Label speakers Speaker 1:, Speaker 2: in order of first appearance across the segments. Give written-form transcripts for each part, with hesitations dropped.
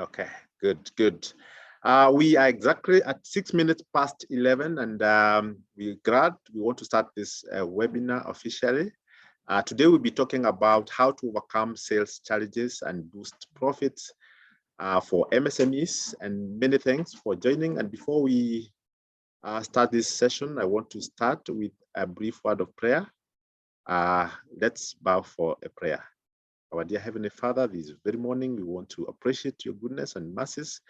Speaker 1: Okay, good. We are exactly at 6 minutes past 11, and we're glad we want to start this webinar officially. Today we'll be talking about how to overcome sales challenges and boost profits for MSMEs, and many thanks for joining. And before we start this session, I want to start with a brief word of prayer. Let's bow for a prayer. Our dear Heavenly Father, this very morning, we want to appreciate your goodness and mercies.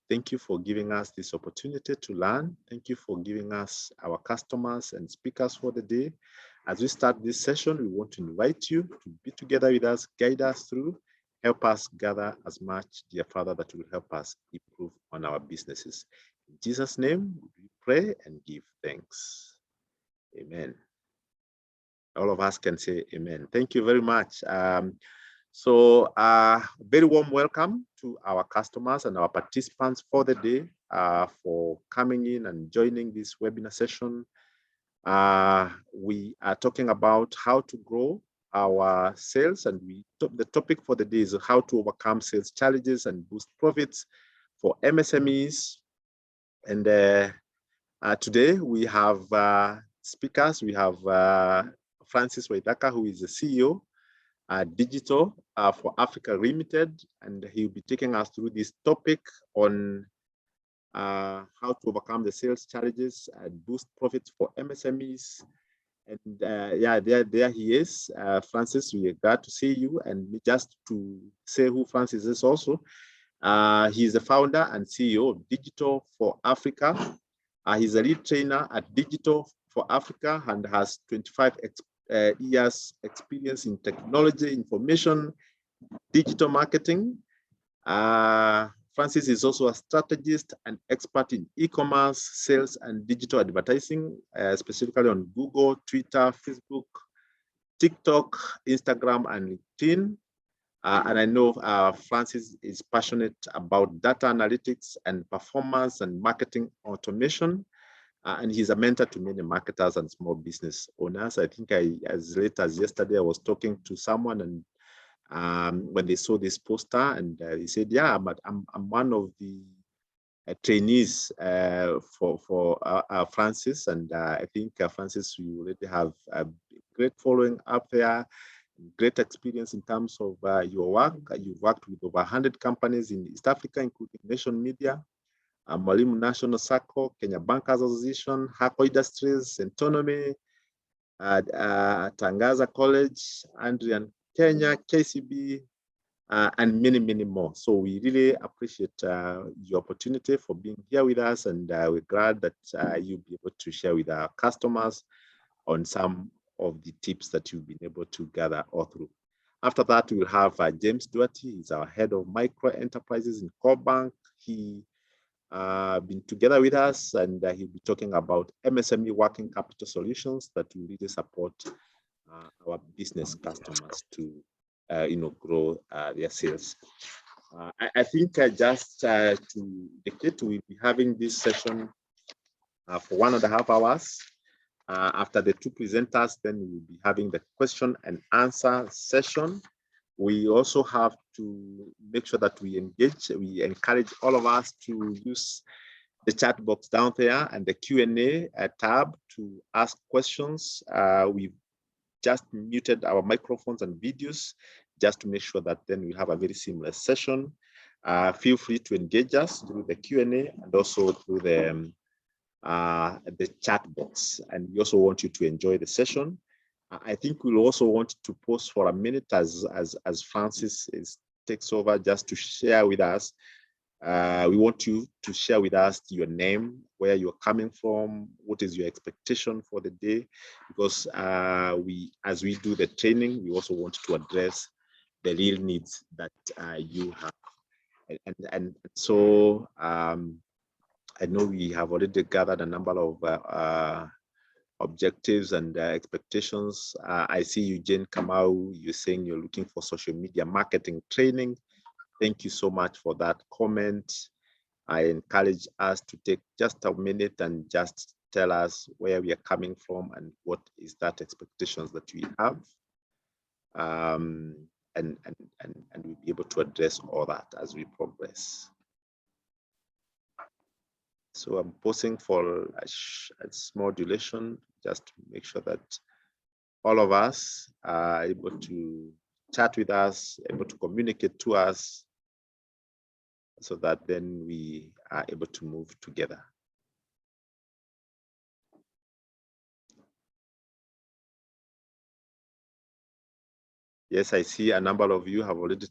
Speaker 1: Thank you for giving us this opportunity to learn. Thank you for giving us our customers and speakers for the day. As we start this session, we want to invite you to be together with us, guide us through, help us gather as much, dear Father, that will help us improve on our businesses. In Jesus' name, we pray and give thanks. Amen. All of us can say amen. Thank you very much. So very warm welcome to our customers and our participants for the day, for coming in and joining this webinar session. We are talking about how to grow our sales, and the topic for the day is how to overcome sales challenges and boost profits for MSMEs. And today we have speakers. We have Francis Waithaka, who is the CEO Digital for Africa Limited, and he'll be taking us through this topic on how to overcome the sales challenges and boost profits for MSMEs. And yeah, there he is. Francis, we are glad to see you. And just to say who Francis is also, he's the founder and CEO of Digital for Africa. He's a lead trainer at Digital for Africa and has 25 years experience in technology, information, digital marketing. Francis is also a strategist and expert in e-commerce, sales, and digital advertising, specifically on Google, Twitter, Facebook, TikTok, Instagram, and LinkedIn. And I know Francis is passionate about data analytics and performance and marketing automation. And he's a mentor to many marketers and small business owners. I think as late as yesterday, I was talking to someone, and when they saw this poster, and he said, "Yeah, but I'm one of the trainees for Francis, and I think Francis, you already have a great following up there, great experience in terms of your work. You've worked with over 100 companies in East Africa, including Nation Media, Mwalimu National Circle, Kenya Bankers Association, Hako Industries, Autonomy, Tangaza College, Andrian Kenya, KCB, and many, many more. So we really appreciate your opportunity for being here with us, and we're glad that you'll be able to share with our customers on some of the tips that you've been able to gather all through. After that, we'll have James Duarte. He's our head of micro enterprises in Core Bank. He been together with us, and he'll be talking about MSME working capital solutions that will really support our business customers to grow their sales. I think just to indicate, we'll be having this session for 1.5 hours. After the two presenters, then we'll be having the question and answer session. We also have to make sure that we engage. We encourage all of us to use the chat box down there and the Q&A tab to ask questions. We've just muted our microphones and videos just to make sure that then we have a very seamless session. Feel free to engage us through the Q&A and also through the chat box. And we also want you to enjoy the session. I think we'll also want to pause for a minute as Francis takes over, just to share with us. We want you to share with us your name, where you're coming from, what is your expectation for the day, because as we do the training, we also want to address the real needs that you have. And so I know we have already gathered a number of objectives and expectations. I see you, Jane Kamau, you're saying you're looking for social media marketing training. Thank you so much for that comment. I encourage us to take just a minute and just tell us where we are coming from and what is that expectations that we have. And we'll be able to address all that as we progress. business. So I'm pausing for a small duration, just to make sure that all of us are able to chat with us, able to communicate to us, so that then we are able to move together. Yes, I see a number of you have already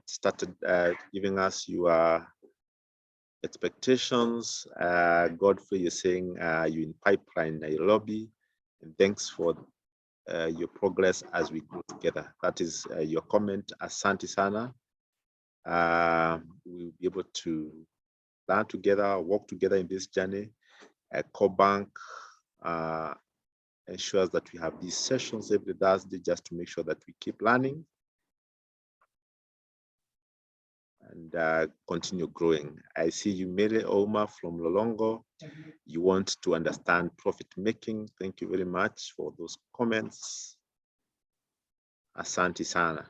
Speaker 1: started giving us your expectations. Godfrey is saying you're in pipeline Nairobi, and thanks for your progress as we go together. That is your comment. Asante sana. We'll be able to learn together, walk together in this journey. CoBank ensures that we have these sessions every Thursday just to make sure that we keep learning and continue growing. I see you, Mele Oma from Lolongo. You want to understand profit making. Thank you very much for those comments. Asante sana.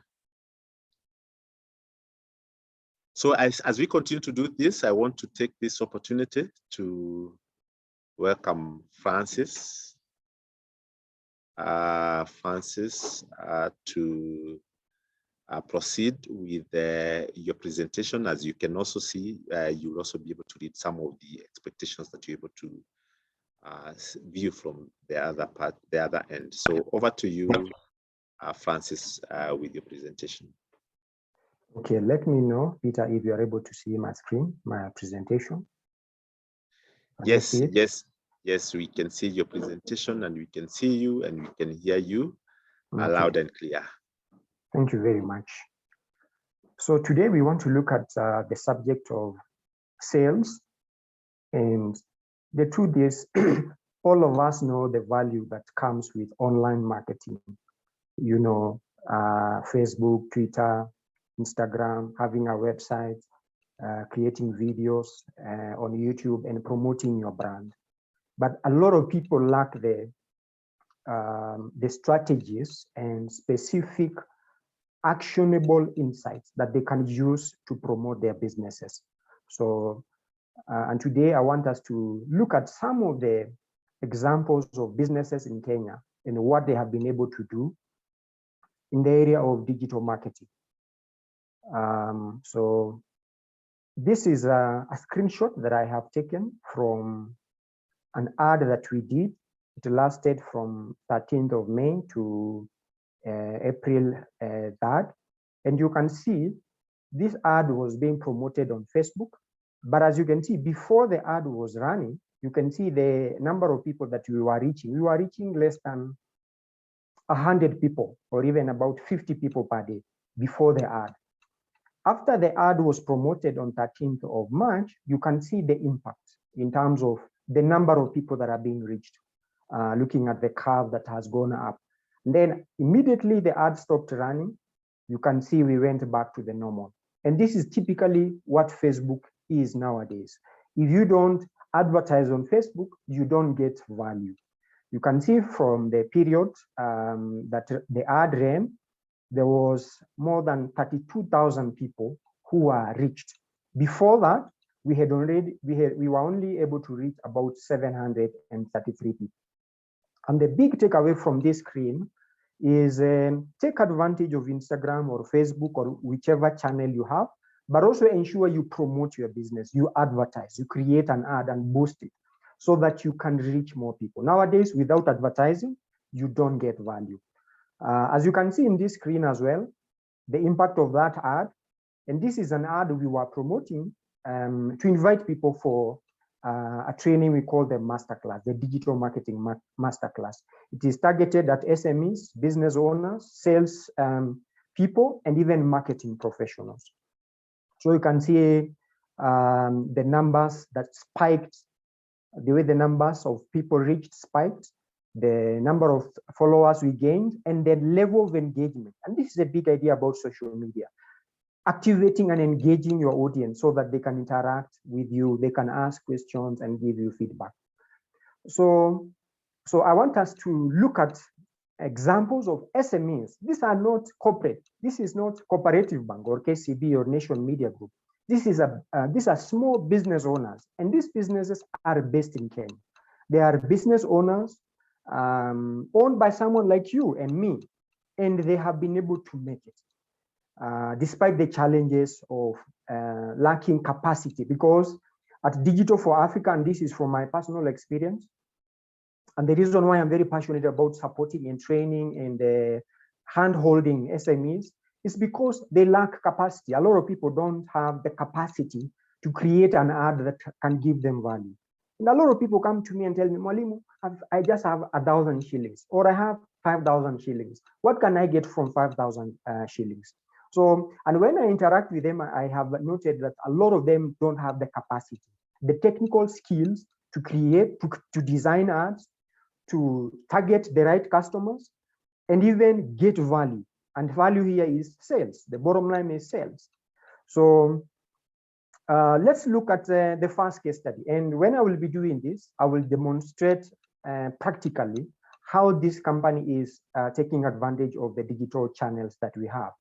Speaker 1: So as we continue to do this, I want to take this opportunity to welcome Francis. To proceed with your presentation. As you can also see, you'll also be able to read some of the expectations that you're able to view from the other end. So over to you, Francis, with your presentation.
Speaker 2: Okay, let me know, Peter, if you are able to see my screen, my presentation.
Speaker 1: Yes, we can see your presentation, and we can see you, and we can hear you loud and clear.
Speaker 2: Thank you very much. So today we want to look at the subject of sales. And the truth is, all of us know the value that comes with online marketing. You know, Facebook, Twitter, Instagram, having a website, creating videos on YouTube and promoting your brand. But a lot of people lack the strategies and specific actionable insights that they can use to promote their businesses. So, and today I want us to look at some of the examples of businesses in Kenya and what they have been able to do in the area of digital marketing. So this is a screenshot that I have taken from an ad that we did. It lasted from 13th of May to April 3rd. And you can see this ad was being promoted on Facebook. But as you can see, before the ad was running, you can see the number of people that we were reaching. We were reaching less than 100 people, or even about 50 people per day before the ad. After the ad was promoted on 13th of March, you can see the impact in terms of the number of people that are being reached, looking at the curve that has gone up. And then immediately the ad stopped running. You can see we went back to the normal. And this is typically what Facebook is nowadays. If you don't advertise on Facebook, you don't get value. You can see from the period that the ad ran, there was more than 32,000 people who were reached. Before that, we were only able to reach about 733 people. And the big takeaway from this screen is take advantage of Instagram or Facebook or whichever channel you have, but also ensure you promote your business, you advertise, you create an ad and boost it so that you can reach more people. Nowadays, without advertising, you don't get value. As you can see in this screen as well, the impact of that ad, and this is an ad we were promoting to invite people for a training we call the masterclass, the digital marketing masterclass. It is targeted at SMEs, business owners, sales people, and even marketing professionals. So you can see the numbers that spiked, the way the numbers of people reached spiked, the number of followers we gained, and the level of engagement. And this is a big idea about social media. Activating and engaging your audience so that they can interact with you, they can ask questions and give you feedback. So I want us to look at examples of SMEs. These are not corporate. This is not Cooperative Bank or KCB or Nation Media Group. These are small business owners, and these businesses are based in Kenya. They are business owners owned by someone like you and me, and they have been able to make it despite the challenges of lacking capacity. Because at Digital for Africa, and this is from my personal experience, and the reason why I'm very passionate about supporting and training and hand-holding SMEs is because they lack capacity. A lot of people don't have the capacity to create an ad that can give them value. And a lot of people come to me and tell me, Mwalimu, I just have 1,000 shillings, or I have 5,000 shillings. What can I get from 5,000 shillings? So, and when I interact with them, I have noted that a lot of them don't have the capacity, the technical skills to create, to design ads, to target the right customers, and even get value. And value here is sales. The bottom line is sales. So let's look at the first case study. And when I will be doing this, I will demonstrate practically how this company is taking advantage of the digital channels that we have.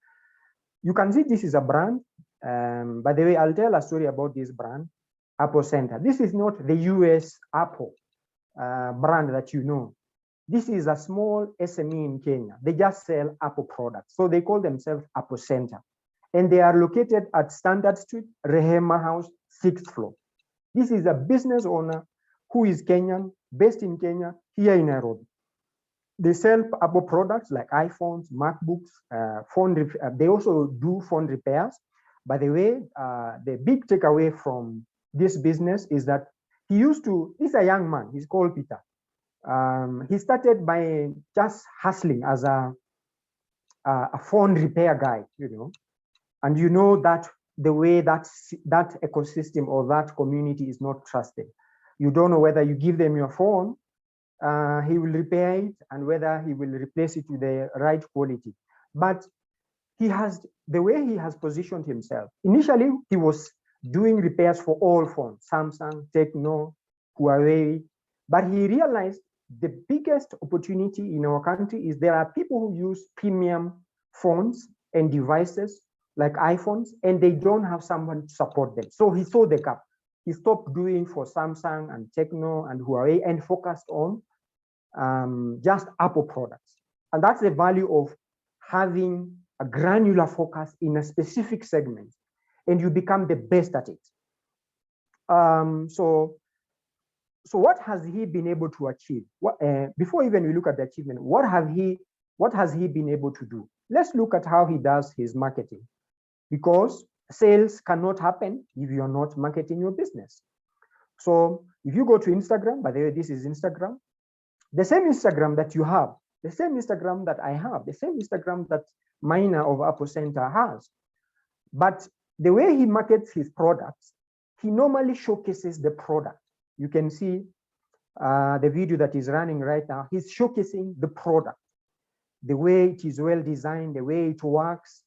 Speaker 2: You can see this is a brand. By the way, I'll tell a story about this brand, Apple Center. This is not the US Apple brand that you know. This is a small SME in Kenya. They just sell Apple products. So they call themselves Apple Center. And they are located at Standard Street, Rehema House, 6th floor. This is a business owner who is Kenyan, based in Kenya, here in Nairobi. They sell Apple products like iPhones, MacBooks, they also do phone repairs. By the way, the big takeaway from this business is that he's a young man, he's called Peter. He started by just hustling as a phone repair guy, you know, and you know that the way that ecosystem or that community is not trusted. You don't know whether you give them your phone, he will repair it, and whether he will replace it with the right quality. But the way he has positioned himself, initially he was doing repairs for all phones, Samsung, Tecno, Huawei, but he realized the biggest opportunity in our country is there are people who use premium phones and devices like iPhones, and they don't have someone to support them. So he saw the gap. He stopped doing for Samsung and Tecno and Huawei and focused on just Apple products. And that's the value of having a granular focus in a specific segment, and you become the best at it. So what has he been able to achieve? Before even we look at the achievement, what has he been able to do? Let's look at how he does his marketing, because sales cannot happen if you're not marketing your business. So if you go to Instagram, by the way, this is Instagram, the same Instagram that you have, the same Instagram that I have, the same Instagram that Maina of Apple Center has. But the way he markets his products, he normally showcases the product. You can see the video that is running right now. He's showcasing the product, the way it is well designed, the way it works,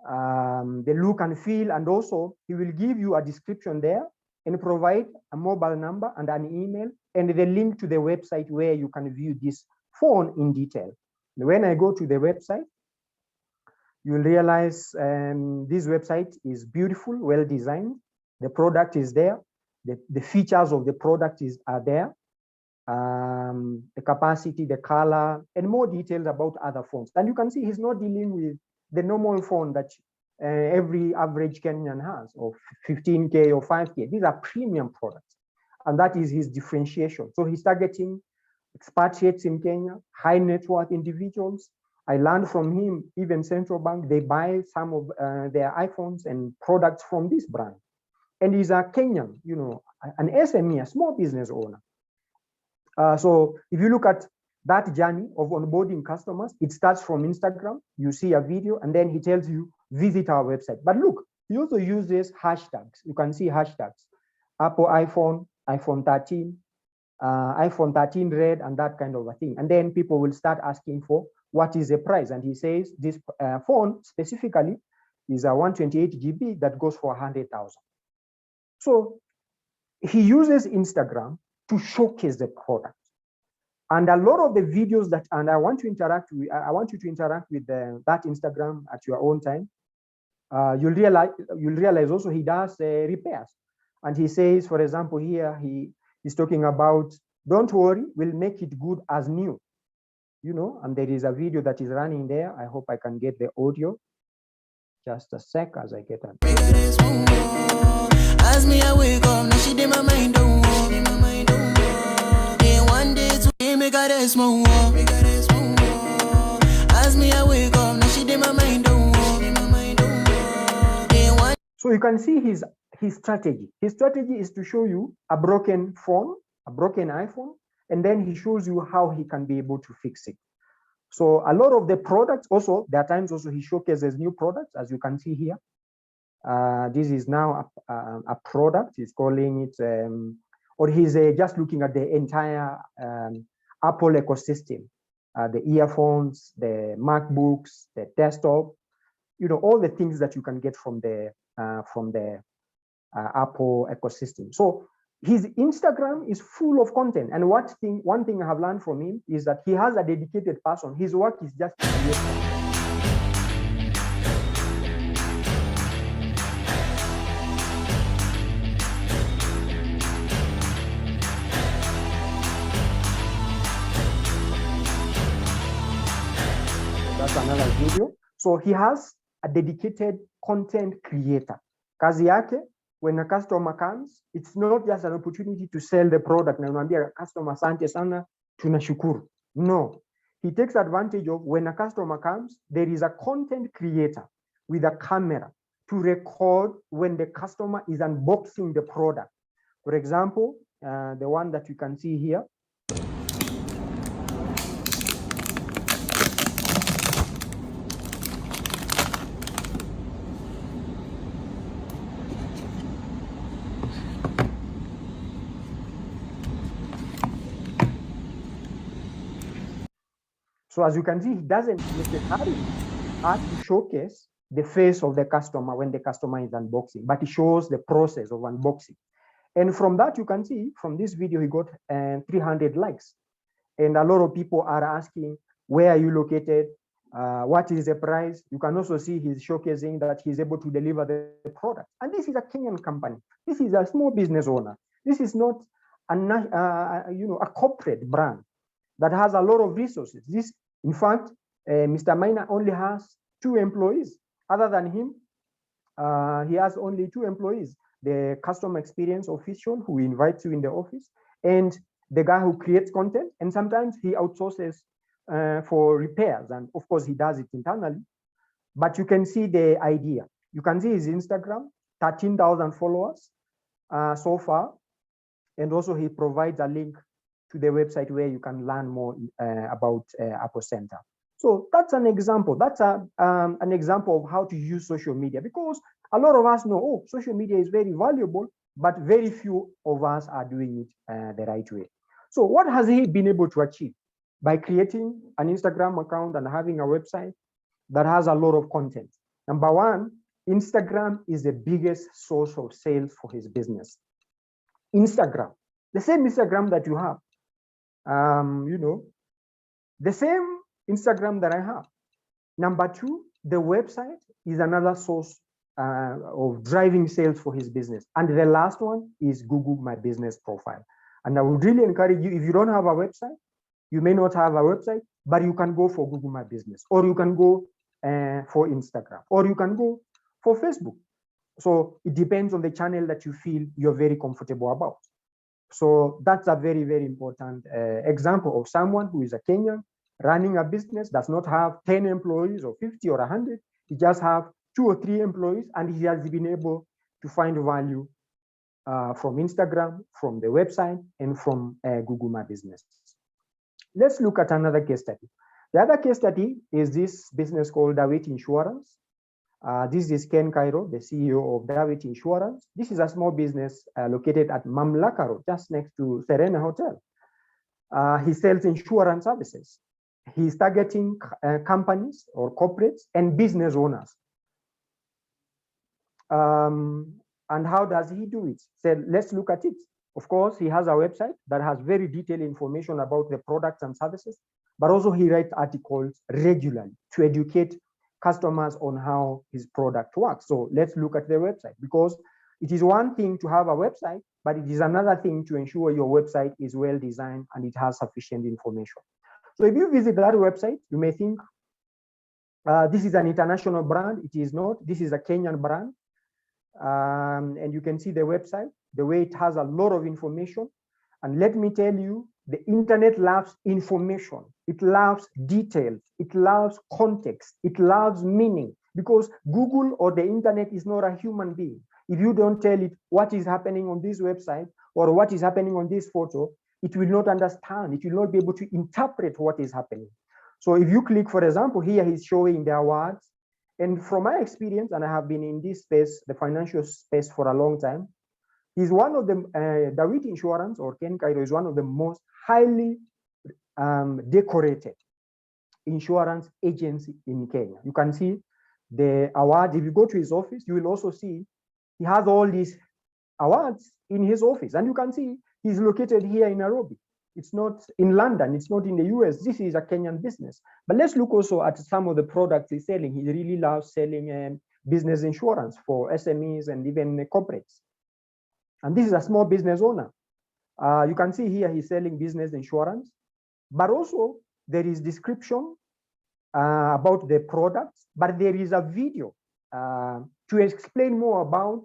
Speaker 2: the look and feel, and also he will give you a description there and provide a mobile number and an email and the link to the website where you can view this phone in detail. When I go to the website, you'll realize this website is beautiful, well designed. The product is there. The features of the product are there. The capacity, the color, and more details about other phones. And you can see he's not dealing with the normal phone that every average Kenyan has, of 15K or 5K. These are premium products. And that is his differentiation. So he's targeting expatriates in Kenya, high net worth individuals. I learned from him, even Central Bank, they buy some of their iPhones and products from this brand. And he's a Kenyan, you know, an SME, a small business owner. So if you look at that journey of onboarding customers, it starts from Instagram. You see a video, and then he tells you, visit our website. But look, he also uses hashtags. You can see hashtags, Apple iPhone, iPhone 13, iPhone 13 red, and that kind of a thing. And then people will start asking for what is the price. And he says this phone specifically is a 128 GB that goes for 100,000. So he uses Instagram to showcase the product. And a lot of the videos and I want you to interact with that Instagram at your own time. you'll realize also he does repairs. And he says, for example, here he's talking about, don't worry, we'll make it good as new. You know, and there is a video that is running there. I hope I can get the audio. Just a sec as I get it. As me I wake up, now she did my mind don't walk. Then one day to make her rest more. As me I wake up, now she did my mind don't walk. So you can see his strategy. His strategy is to show you a broken phone, a broken iPhone, and then he shows you how he can be able to fix it. So a lot of the products also, there are times also he showcases new products, as you can see here. This is now a product, he's calling it, or he's just looking at the entire Apple ecosystem, the earphones, the MacBooks, the desktop, you know, all the things that you can get from the Apple ecosystem. So his Instagram is full of content. And one thing I have learned from him is that he has a dedicated person. His work is just that's another video. So he has a dedicated content creator. Kazi yake, when a customer comes, it's not just an opportunity to sell the product. Na unamwambia customer asante sana, tunashukuru. No, he takes advantage of when a customer comes, there is a content creator with a camera to record when the customer is unboxing the product. For example, the one that you can see here. So as you can see, he doesn't necessarily have to showcase the face of the customer when the customer is unboxing, but he shows the process of unboxing. And from that, you can see from this video, he got 300 likes. And a lot of people are asking, where are you located? What is the price? You can also see he's showcasing that he's able to deliver the product. And this is a Kenyan company. This is a small business owner. This is not a corporate brand that has a lot of resources. This, in fact, Mr. Maina only has 2 employees. Other than him, he has only 2 employees. The customer experience official who invites you in the office, and the guy who creates content. And sometimes he outsources for repairs. And of course, he does it internally. But you can see the idea. You can see his Instagram, 13,000 followers so far. And also he provides a link to the website where you can learn more about Apple Center. So that's an example. That's an example of how to use social media, because a lot of us know, oh, social media is very valuable, but very few of us are doing it the right way. So what has he been able to achieve? By creating an Instagram account and having a website that has a lot of content. Number one, Instagram is the biggest source of sales for his business. Instagram, the same Instagram that you have, the same Instagram that I have. Number two, the website is another source of driving sales for his business. And the last one is Google My Business Profile. And I would really encourage you, if you don't have a website, you may not have a website, but you can go for Google My Business, or you can go for Instagram, or you can go for Facebook. So it depends on the channel that you feel you're very comfortable about. So that's a very, very important example of someone who is a Kenyan running a business, does not have 10 employees or 50 or 100. He just have 2 or 3 employees, and he has been able to find value from Instagram, from the website, and from Google My Business. Let's look at another case study. The other case study is this business called Dawit Insurance. This is Ken Cairo, the CEO of Dawit Insurance. This is a small business located at Mamlaka Road, just next to Serena Hotel. He sells insurance services. He's targeting companies or corporates and business owners. And how does he do it? So let's look at it. Of course, he has a website that has very detailed information about the products and services, but also he writes articles regularly to educate customers on how his product works. So let's look at the website, because it is one thing to have a website, but it is another thing to ensure your website is well designed and it has sufficient information. So if you visit that website, you may think this is an international brand. It is not. This is a Kenyan brand. And you can see the website, the way it has a lot of information. And let me tell you, the internet loves information. It loves details. It loves context. It loves meaning, because Google or the internet is not a human being. If you don't tell it what is happening on this website or what is happening on this photo, it will not understand. It will not be able to interpret what is happening. So if you click, for example, here he's showing the awards. And from my experience, and I have been in this space, the financial space, for a long time, he's one of the, Dawit Insurance, or Ken Cairo, is one of the most highly decorated insurance agency in Kenya. You can see the awards. If you go to his office, you will also see he has all these awards in his office. And you can see he's located here in Nairobi. It's not in London. It's not in the US. This is a Kenyan business. But let's look also at some of the products he's selling. He really loves selling business insurance for SMEs and even corporates. And this is a small business owner. You can see here he's selling business insurance, but also there is description about the products, but there is a video to explain more about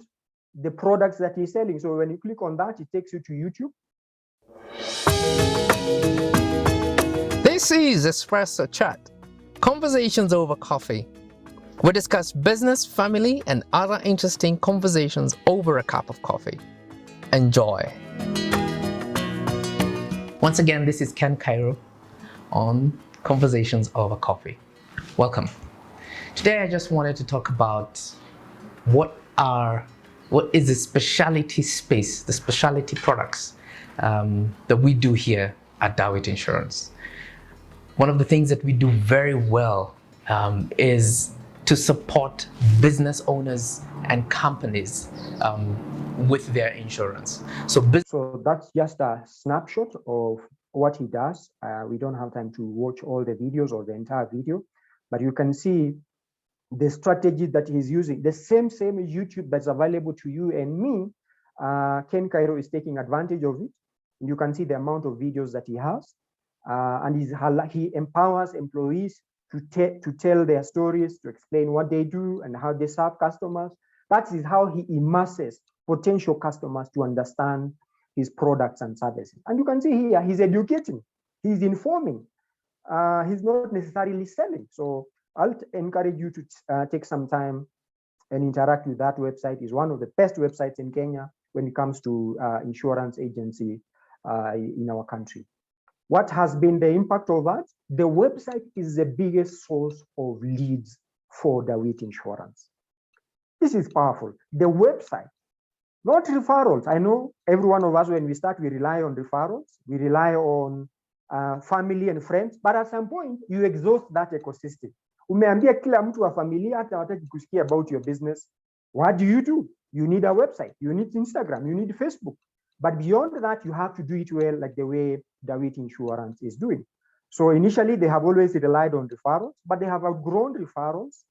Speaker 2: the products that he's selling. So when you click on that, it takes you to YouTube.
Speaker 3: This is Espresso Chat, conversations over coffee. We discuss business, family, and other interesting conversations over a cup of coffee. Enjoy. Once again, this is Ken Cairo on Conversations Over Coffee. Welcome. Today I just wanted to talk about what is the specialty space, the specialty products that we do here at Dawit Insurance. One of the things that we do very well is to support business owners and companies with their insurance. So
Speaker 2: that's just a snapshot of what he does. We don't have time to watch all the videos or the entire video, but you can see the strategy that he's using. The same YouTube that's available to you and me, Ken Cairo is taking advantage of it. You can see the amount of videos that he has, and he empowers employees to tell their stories, to explain what they do and how they serve customers. That is how he immerses potential customers to understand his products and services. And you can see here, he's educating, he's informing, he's not necessarily selling. So I'll encourage you to take some time and interact with that website. It's one of the best websites in Kenya when it comes to insurance agency in our country. What has been the impact of that? The website is the biggest source of leads for Dawit Insurance. This is powerful. The website, not referrals. I know every one of us, when we start, we rely on referrals. We rely on family and friends, but at some point, you exhaust that ecosystem. Umeambia kila mtu wa familia hata wataki kusikia about your business. What do? You need a website. You need Instagram. You need Facebook. But beyond that, you have to do it well, like the way Dawit Insurance is doing. So initially, they have always relied on referrals, but they have outgrown referrals.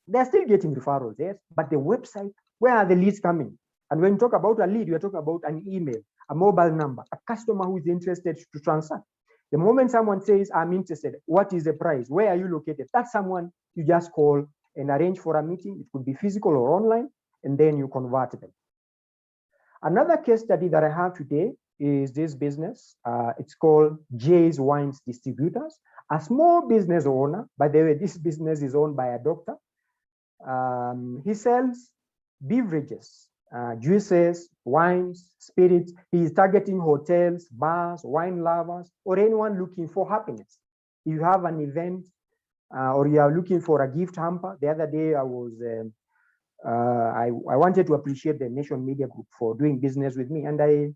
Speaker 2: They're still getting referrals, yes, but the website, where are the leads coming? And when you talk about a lead, you're talking about an email, a mobile number, a customer who is interested to transact. The moment someone says, I'm interested, what is the price? Where are you located? That's someone you just call and arrange for a meeting. It could be physical or online, and then you convert them. Another case study that I have today is this business. It's called Jay's Wines Distributors, a small business owner. By the way, this business is owned by a doctor. He sells beverages, juices, wines, spirits. He is targeting hotels, bars, wine lovers, or anyone looking for happiness. If you have an event or you are looking for a gift hamper, the other day I was I wanted to appreciate the Nation Media Group for doing business with me, and I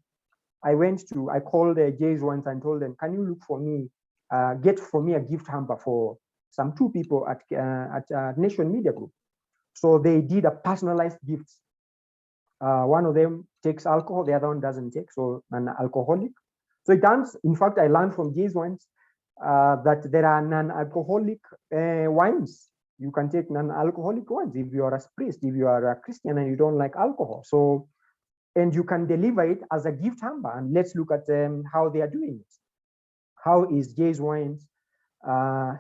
Speaker 2: called Jay's once and told them, can you look for me, get for me a gift hamper for some 2 people at Nation Media Group. So they did a personalized gift. One of them takes alcohol, the other one doesn't take, so an alcoholic. So it turns, in fact, I learned from Jay's wines that there are non-alcoholic wines You can take non-alcoholic ones if you are a priest, if you are a Christian and you don't like alcohol. So, and you can deliver it as a gift hamper. And let's look at how they are doing it. How is Jay's Wines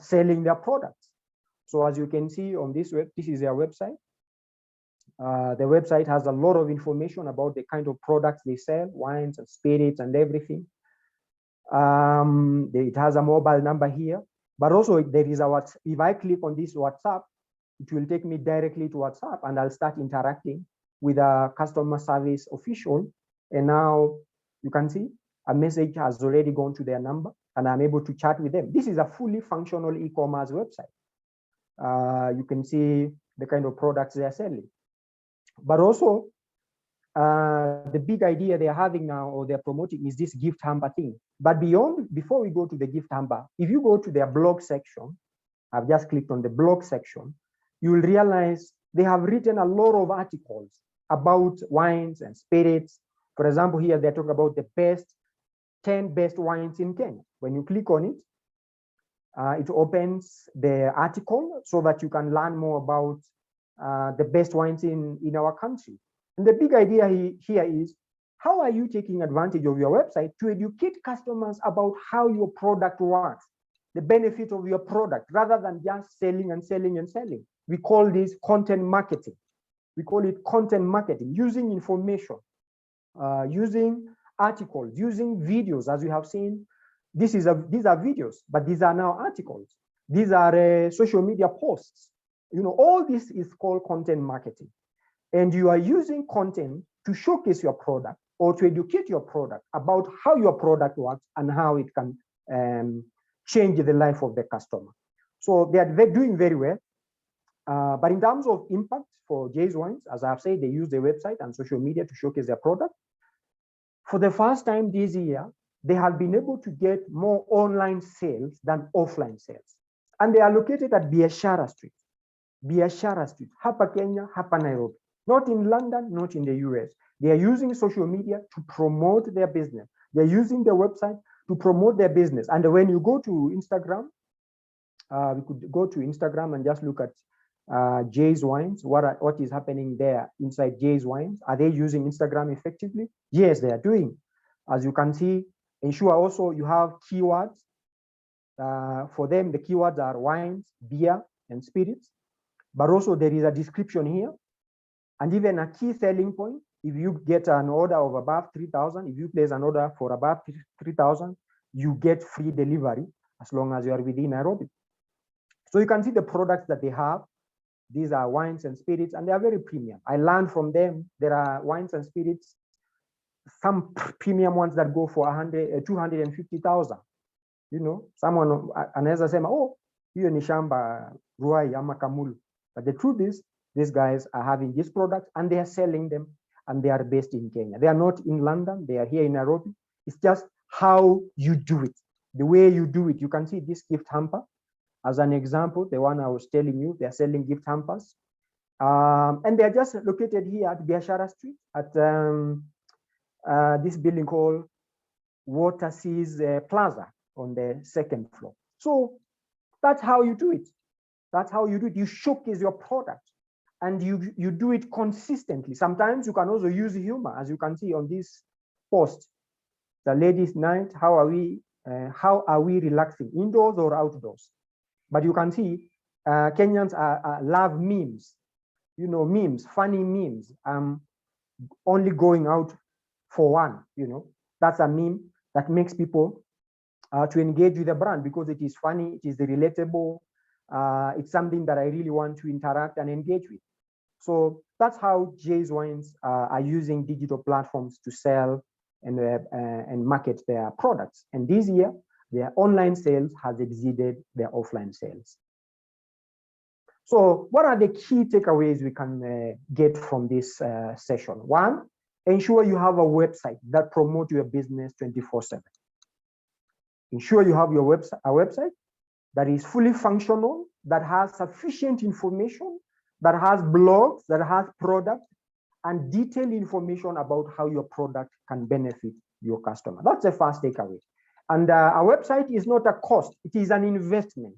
Speaker 2: selling their products? So as you can see on this this is their website. The website has a lot of information about the kind of products they sell, wines and spirits and everything. It has a mobile number here, but also there is a if I click on this WhatsApp, it will take me directly to WhatsApp and I'll start interacting with a customer service official. And now you can see a message has already gone to their number and I'm able to chat with them. This is a fully functional e-commerce website. You can see the kind of products they are selling. But also, the big idea they're having now or they're promoting is this gift hamper thing. But before we go to the gift hamper, if you go to their blog section, I've just clicked on the blog section, you will realize they have written a lot of articles about wines and spirits. For example, here they're talking about the 10 best wines in Kenya. When you click on it, it opens the article so that you can learn more about the best wines in our country. And the big idea here is, how are you taking advantage of your website to educate customers about how your product works, the benefit of your product, rather than just selling and selling and selling. We call this content marketing. We call it content marketing, using information, using articles, using videos, as we have seen. These are videos, but these are now articles. These are social media posts. You know, all this is called content marketing. And you are using content to showcase your product or to educate your product about how your product works and how it can change the life of the customer. So they're doing very well. But in terms of impact for Jay's Wines, as I've said, they use their website and social media to showcase their product. For the first time this year, they have been able to get more online sales than offline sales. And they are located at Biashara Street, hapa Kenya, hapa Nairobi. Not in London, not in the US. They are using social media to promote their business. They're using their website to promote their business. And when you go to Instagram, we could go to Instagram and just look at Jay's Wines. What is happening there inside Jay's Wines? Are they using Instagram effectively? Yes, they are doing. As you can see, ensure also you have keywords. For them, the keywords are wines, beer, and spirits. But also there is a description here. And even a key selling point, if you get an order of above 3,000, if you place an order for above 3,000, you get free delivery as long as you are within Nairobi. So you can see the products that they have. These are wines and spirits, and they are very premium. I learned from them, there are wines and spirits, some premium ones that go for 250,000. You know, someone anaweza sema, oh, hiyo ni shamba Ruai ama Kamulu. But the truth is, these guys are having these products and they are selling them, and they are based in Kenya. They are not in London, they are here in Nairobi. It's just how you do it, the way you do it. You can see this gift hamper as an example, the one I was telling you, they are selling gift hampers. And they are just located here at Biashara Street at this building called Water Seas Plaza on the second floor. So that's how you do it. That's how you do it. You showcase your product and you do it consistently. Sometimes you can also use humor, as you can see on this post. The ladies' night, how are we relaxing, indoors or outdoors? But you can see Kenyans love memes, you know, memes, funny memes. Only going out for one, you know, that's a meme that makes people to engage with the brand because it is funny, it is relatable. It's something that I really want to interact and engage with. So that's how Jay's Wines are using digital platforms to sell and market their products. And this year, their online sales has exceeded their offline sales. So what are the key takeaways we can get from this session? One, ensure you have a website that promotes your business 24/7. Ensure you have a website that is fully functional, that has sufficient information, that has blogs, that has products, and detailed information about how your product can benefit your customer. That's the first takeaway. And our website is not a cost, it is an investment.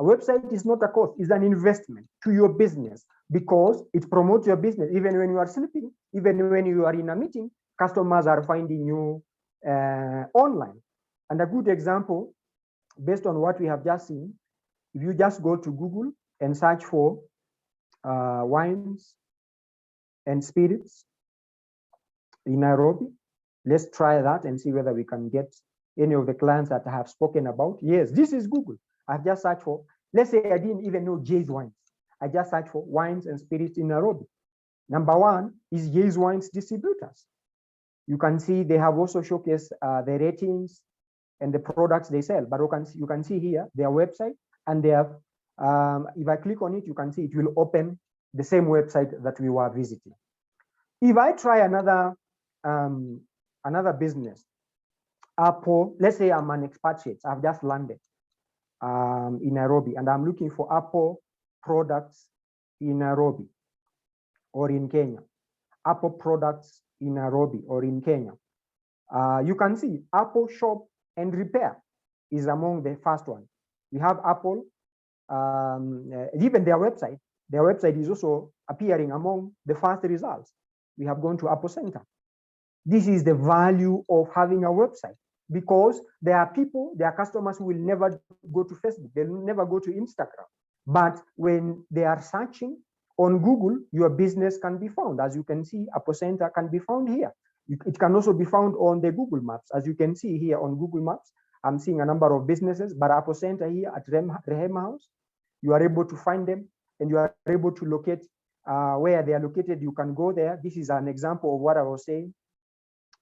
Speaker 2: A website is not a cost, it's an investment to your business because it promotes your business. Even when you are sleeping, even when you are in a meeting, customers are finding you online. And a good example, based on what we have just seen, if you just go to Google and search for wines and spirits in Nairobi, let's try that and see whether we can get any of the clients that I have spoken about. Yes, this is Google. I've just searched for, let's say I didn't even know Jay's Wines. I just searched for wines and spirits in Nairobi. Number one is Jay's Wines Distributors. You can see they have also showcased the ratings and the products they sell. But you can see here their website, and they have, if I click on it, you can see it will open the same website that we were visiting. If I try another business, Apple, let's say I'm an expatriate, I've just landed in Nairobi, and I'm looking for Apple products in Nairobi or in Kenya. Apple products in Nairobi or in Kenya. You can see Apple Shop and Repair is among the first ones. We have Apple, even their website is also appearing among the first results. We have gone to Apple Center. This is the value of having a website, because there are people, there are customers who will never go to Facebook, they'll never go to Instagram. But when they are searching on Google, your business can be found. As you can see, Apple Center can be found here. It can also be found on the Google Maps. As you can see here on Google Maps, I'm seeing a number of businesses, but Apple Center here at Rehema House, you are able to find them, and you are able to locate where they are located. You can go there. This is an example of what I was saying.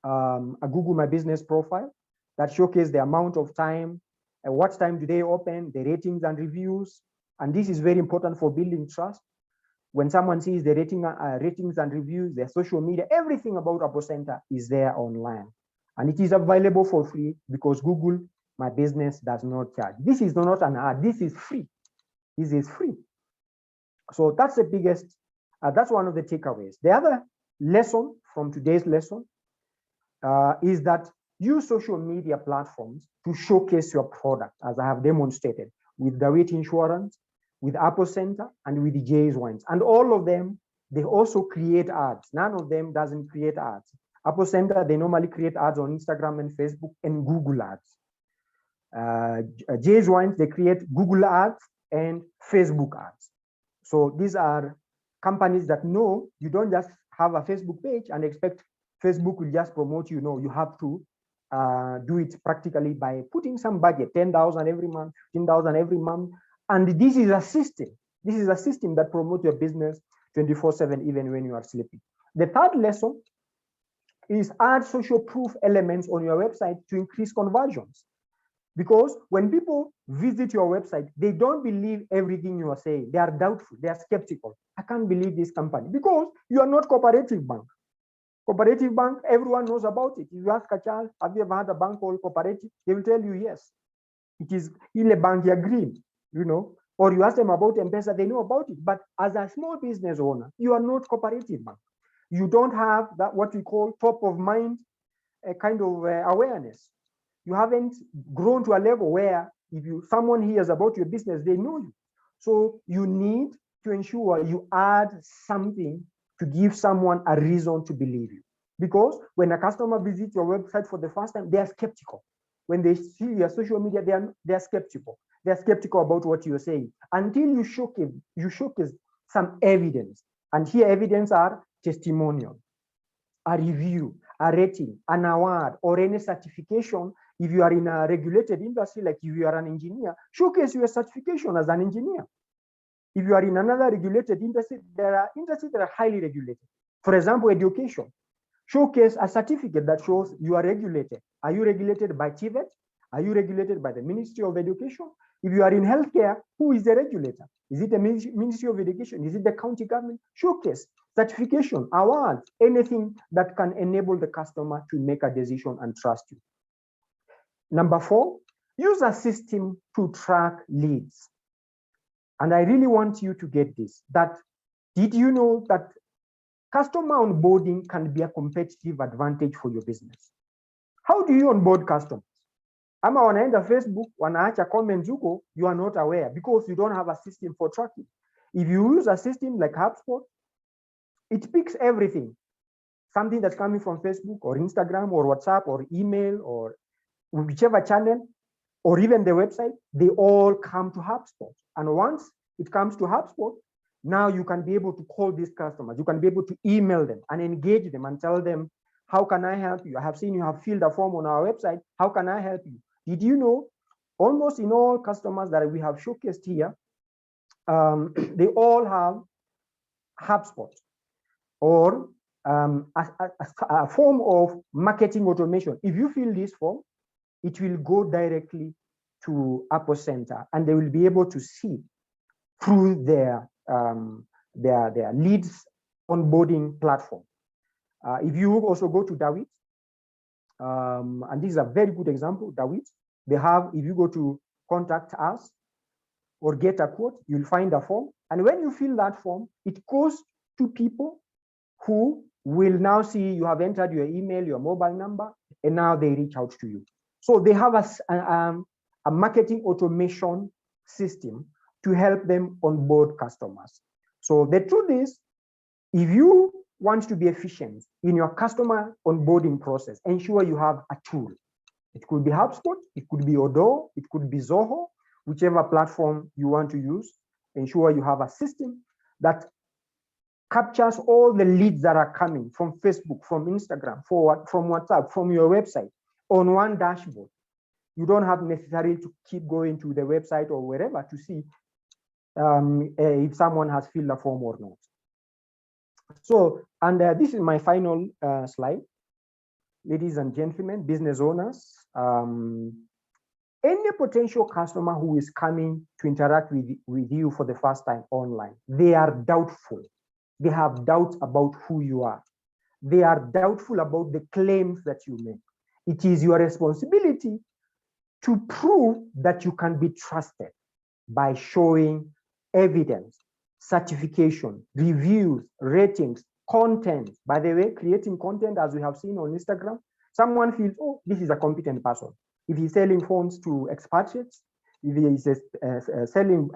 Speaker 2: A Google My Business profile that showcases the amount of time, what time do they open, the ratings and reviews. And this is very important for building trust. When someone sees the ratings and reviews, their social media, everything about Apple Center is there online. And it is available for free because Google My Business does not charge. This is not an ad, this is free. This is free. So that's the biggest, that's one of the takeaways. The other lesson from today's lesson is that use social media platforms to showcase your product, as I have demonstrated with Dawit Insurance, with Apple Center, and with the Jay's Wines. And all of them, they also create ads. None of them doesn't create ads. Apple Center, they normally create ads on Instagram and Facebook and Google ads. Jay's Wines, they create Google ads and Facebook ads. So these are companies that know you don't just have a Facebook page and expect Facebook will just promote you. No, you have to do it practically by putting some budget, 10,000 every month, 15,000 every month. And this is a system. This is a system that promotes your business 24/7, even when you are sleeping. The third lesson is add social proof elements on your website to increase conversions. Because when people visit your website, they don't believe everything you are saying. They are doubtful, they are skeptical. I can't believe this company because you are not Cooperative Bank. Cooperative Bank, everyone knows about it. If you ask a child, have you ever had a bank called Cooperative? They will tell you yes. It is in a bank, you're green, you know. Or you ask them about M-Pesa, they know about it. But as a small business owner, you are not Cooperative Bank. You don't have that what we call top of mind kind of awareness. You haven't grown to a level where if someone hears about your business, they know you. So you need to ensure you add something to give someone a reason to believe you. Because when a customer visits your website for the first time, they are skeptical. When they see your social media, they are skeptical. They are skeptical about what you're saying until you showcase some evidence. And here evidence are testimonial, a review, a rating, an award, or any certification. If you are in a regulated industry, like if you are an engineer, showcase your certification as an engineer. If you are in another regulated industry, there are industries that are highly regulated. For example, education. Showcase a certificate that shows you are regulated. Are you regulated by TVET? Are you regulated by the Ministry of Education? If you are in healthcare, who is the regulator? Is it the Ministry of Education? Is it the county government? Showcase certification, awards, anything that can enable the customer to make a decision and trust you. Number 4, use a system to track leads. And I really want you to get this, that did you know that customer onboarding can be a competitive advantage for your business? How do you onboard customers? Ama wanaenda Facebook, wanaacha comments huko, you are not aware because you don't have a system for tracking. If you use a system like HubSpot, it picks everything. Something that's coming from Facebook or Instagram or WhatsApp or email or whichever channel, or even the website, they all come to HubSpot. And once it comes to HubSpot, now you can be able to call these customers. You can be able to email them and engage them and tell them, how can I help you? I have seen you have filled a form on our website. How can I help you? Did you know almost in all customers that we have showcased here, they all have HubSpot or a form of marketing automation. If you fill this form, it will go directly to Apple Center, and they will be able to see through their leads onboarding platform. If you also go to Dawit, and this is a very good example, Dawit, they have, if you go to contact us or get a quote, you'll find a form. And when you fill that form, it goes to people who will now see you have entered your email, your mobile number, and now they reach out to you. So they have a marketing automation system to help them onboard customers. So the truth is, if you want to be efficient in your customer onboarding process, ensure you have a tool. It could be HubSpot, it could be Odoo, it could be Zoho, whichever platform you want to use. Ensure you have a system that captures all the leads that are coming from Facebook, from Instagram, from WhatsApp, from your website on one dashboard. You don't have necessarily to keep going to the website or wherever to see if someone has filled a form or not. So, and this is my final slide. Ladies and gentlemen, business owners, any potential customer who is coming to interact with you for the first time online, they are doubtful. They have doubts about who you are. They are doubtful about the claims that you make. It is your responsibility to prove that you can be trusted by showing evidence, certification, reviews, ratings, content. By the way, creating content, as we have seen on Instagram, someone feels, oh, this is a competent person. If he's selling phones to expatriates, if he is selling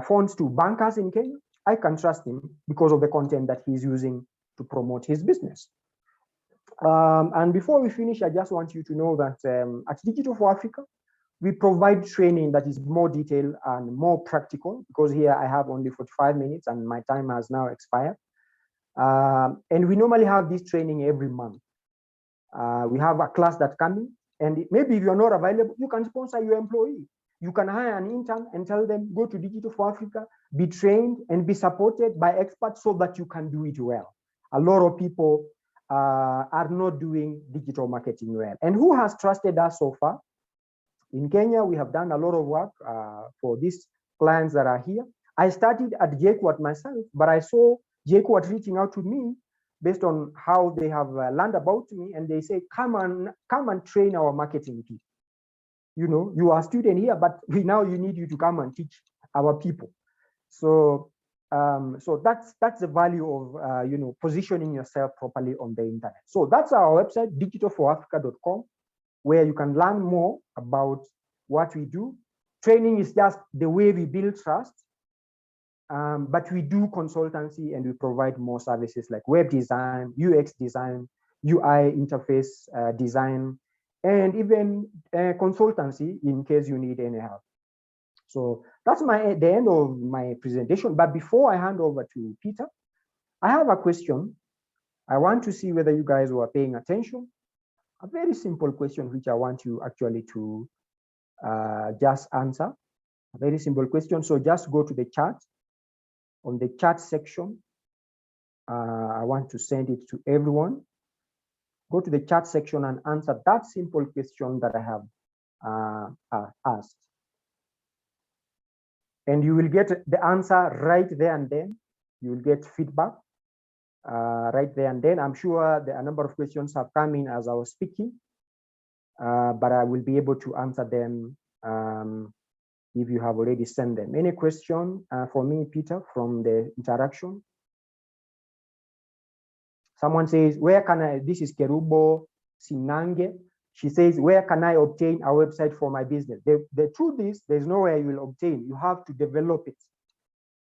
Speaker 2: phones to bankers in Kenya, I can trust him because of the content that he's using to promote his business. And before we finish, I just want you to know that at Digital for Africa, we provide training that is more detailed and more practical, because here I have only 45 minutes and my time has now expired. And we normally have this training every month. We have a class that's coming, and maybe if you're not available, you can sponsor your employee. You can hire an intern and tell them, go to Digital for Africa, be trained and be supported by experts so that you can do it well. A lot of people are not doing digital marketing well. And who has trusted us so far? In Kenya, we have done a lot of work for these clients that are here. I started at JQuat myself, but I saw JQuat reaching out to me based on how they have learned about me, and they say, come and train our marketing people. You know, you are a student here, but now you need you to come and teach our people. So, so that's the value of you know, positioning yourself properly on the internet. So that's our website, digitalforafrica.com, where you can learn more about what we do. Training is just the way we build trust, but we do consultancy and we provide more services like web design, UX design, UI interface design, and even consultancy in case you need any help. So that's the end of my presentation. But before I hand over to Peter, I have a question. I want to see whether you guys were paying attention. A very simple question which I want you actually to just answer. A very simple question. So just go to the chat. On the chat section, I want to send it to everyone. Go to the chat section and answer that simple question that I have asked. And you will get the answer right there and then. You will get feedback right there and then. I'm sure a number of questions have come in as I was speaking, but I will be able to answer them if you have already sent them. Any question for me, Peter, from the interaction? Someone says, where can I, this is Kerubo Sinange. She says, where can I obtain a website for my business? The truth is, there's nowhere you will obtain. You have to develop it.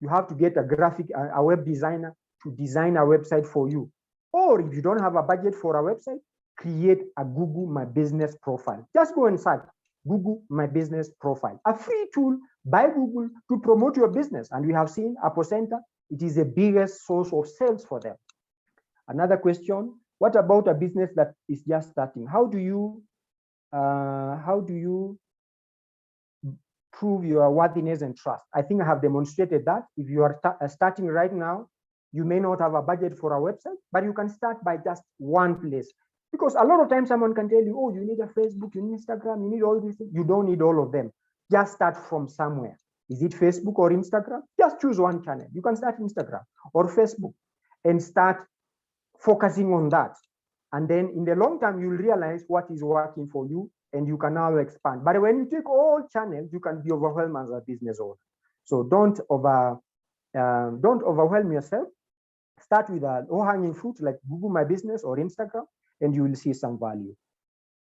Speaker 2: You have to get a web designer to design a website for you. Or if you don't have a budget for a website, create a Google My Business profile. Just go and search Google My Business profile, a free tool by Google to promote your business. And we have seen Apple Center, it is the biggest source of sales for them. Another question, what about a business that is just starting? How do you prove your worthiness and trust? I think I have demonstrated that. If you are starting right now, you may not have a budget for a website, but you can start by just one place. Because a lot of times someone can tell you, oh, you need a Facebook, you need Instagram, you need all these things. You don't need all of them. Just start from somewhere. Is it Facebook or Instagram? Just choose one channel. You can start Instagram or Facebook and start focusing on that. And then in the long term, you'll realize what is working for you and you can now expand. But when you take all channels, you can be overwhelmed as a business owner. So don't overwhelm yourself. Start with a low-hanging fruit like Google My Business or Instagram, and you will see some value.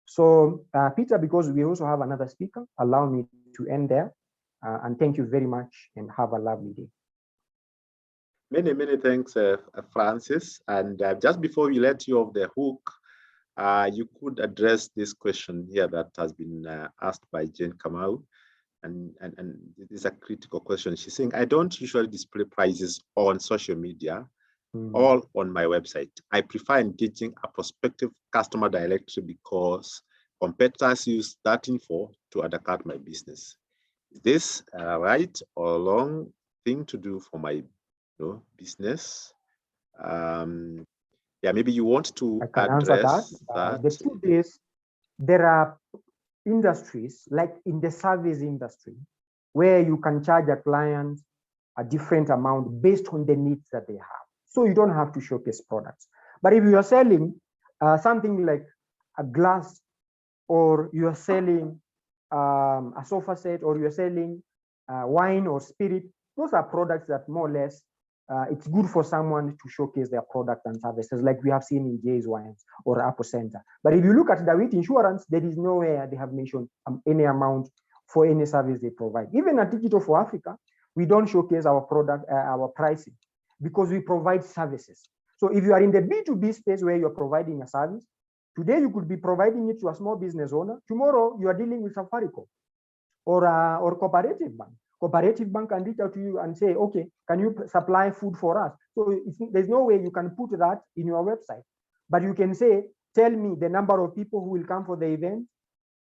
Speaker 2: So Peter, because we also have another speaker, allow me to end there. And thank you very much and have a lovely day.
Speaker 1: Many, many thanks, Francis. And just before we let you off the hook, you could address this question here that has been asked by Jane Kamau. And it is a critical question. She's saying, I don't usually display prices on social media, all on my website. I prefer engaging a prospective customer directory because competitors use that info to undercut my business. Is this right or wrong thing to do for my business? Yeah, maybe you want to address that.
Speaker 2: The truth is, there are industries like in the service industry where you can charge a client a different amount based on the needs that they have. So you don't have to showcase products. But if you are selling something like a glass, or you are selling a sofa set, or you are selling wine or spirit, those are products that more or less it's good for someone to showcase their product and services, like we have seen in Jay's Wines or Apple Center. But if you look at Dawit Insurance, there is nowhere they have mentioned any amount for any service they provide. Even at Digital for Africa, we don't showcase our product, our pricing, because we provide services. So if you are in the B2B space where you're providing a service, today you could be providing it to a small business owner. Tomorrow you are dealing with Safaricom or Cooperative Bank. Cooperative Bank can reach out to you and say, okay, can you supply food for us? So there's no way you can put that in your website, but you can say, tell me the number of people who will come for the event.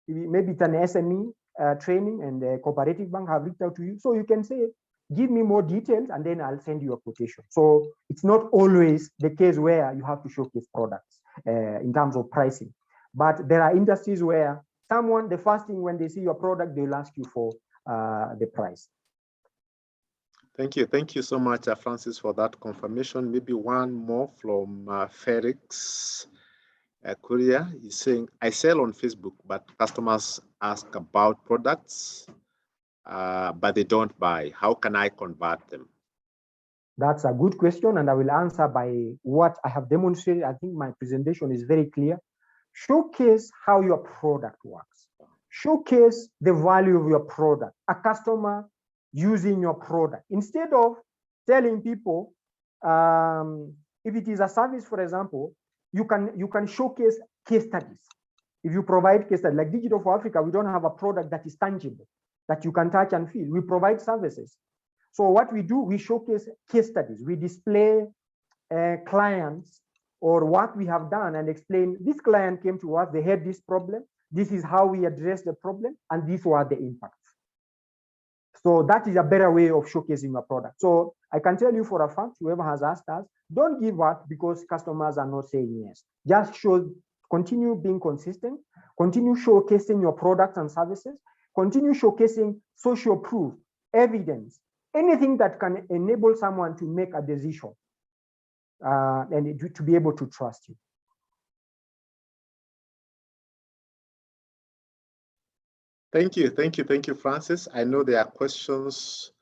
Speaker 2: Maybe it's an SME training, and the Cooperative Bank have reached out to you. So you can say, give me more details and then I'll send you a quotation. So it's not always the case where you have to showcase products in terms of pricing. But there are industries where someone, the first thing when they see your product, they'll ask you for the price.
Speaker 1: Thank you. Thank you so much, Francis, for that confirmation. Maybe one more from Felix Courier. He's saying, I sell on Facebook, but customers ask about products, but they don't buy. How can I convert them?
Speaker 2: That's a good question, and I will answer by what I have demonstrated. I think my presentation is very clear. Showcase how your product works. Showcase the value of your product, a customer using your product. Instead of telling people, if it is a service, for example, you can showcase case studies. If you provide case studies, like Digital for Africa, we don't have a product that is tangible, that you can touch and feel. We provide services. So what we do, we showcase case studies. We display clients or what we have done and explain, this client came to us, they had this problem, this is how we address the problem, and these were the impacts. So that is a better way of showcasing your product. So I can tell you for a fact, whoever has asked us, don't give up because customers are not saying yes. Just continue being consistent, continue showcasing your products and services, continue showcasing social proof, evidence, anything that can enable someone to make a decision and to be able to trust you.
Speaker 1: Thank you, Francis. I know there are questions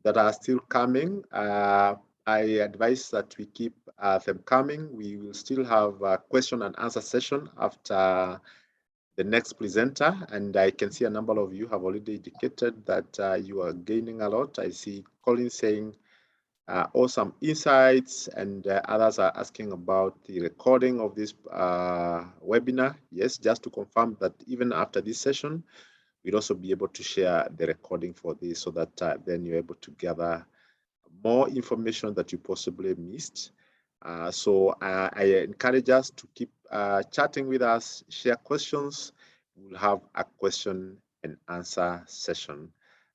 Speaker 1: that are still coming. I advise that we keep them coming. We will still have a question and answer session after the next presenter, and I can see a number of you have already indicated that you are gaining a lot. I see Colin saying awesome insights, and others are asking about the recording of this webinar. Yes, just to confirm that even after this session, we'll also be able to share the recording for this so that then you're able to gather more information that you possibly missed. So I encourage us to keep chatting with us, share questions. We'll have a question and answer session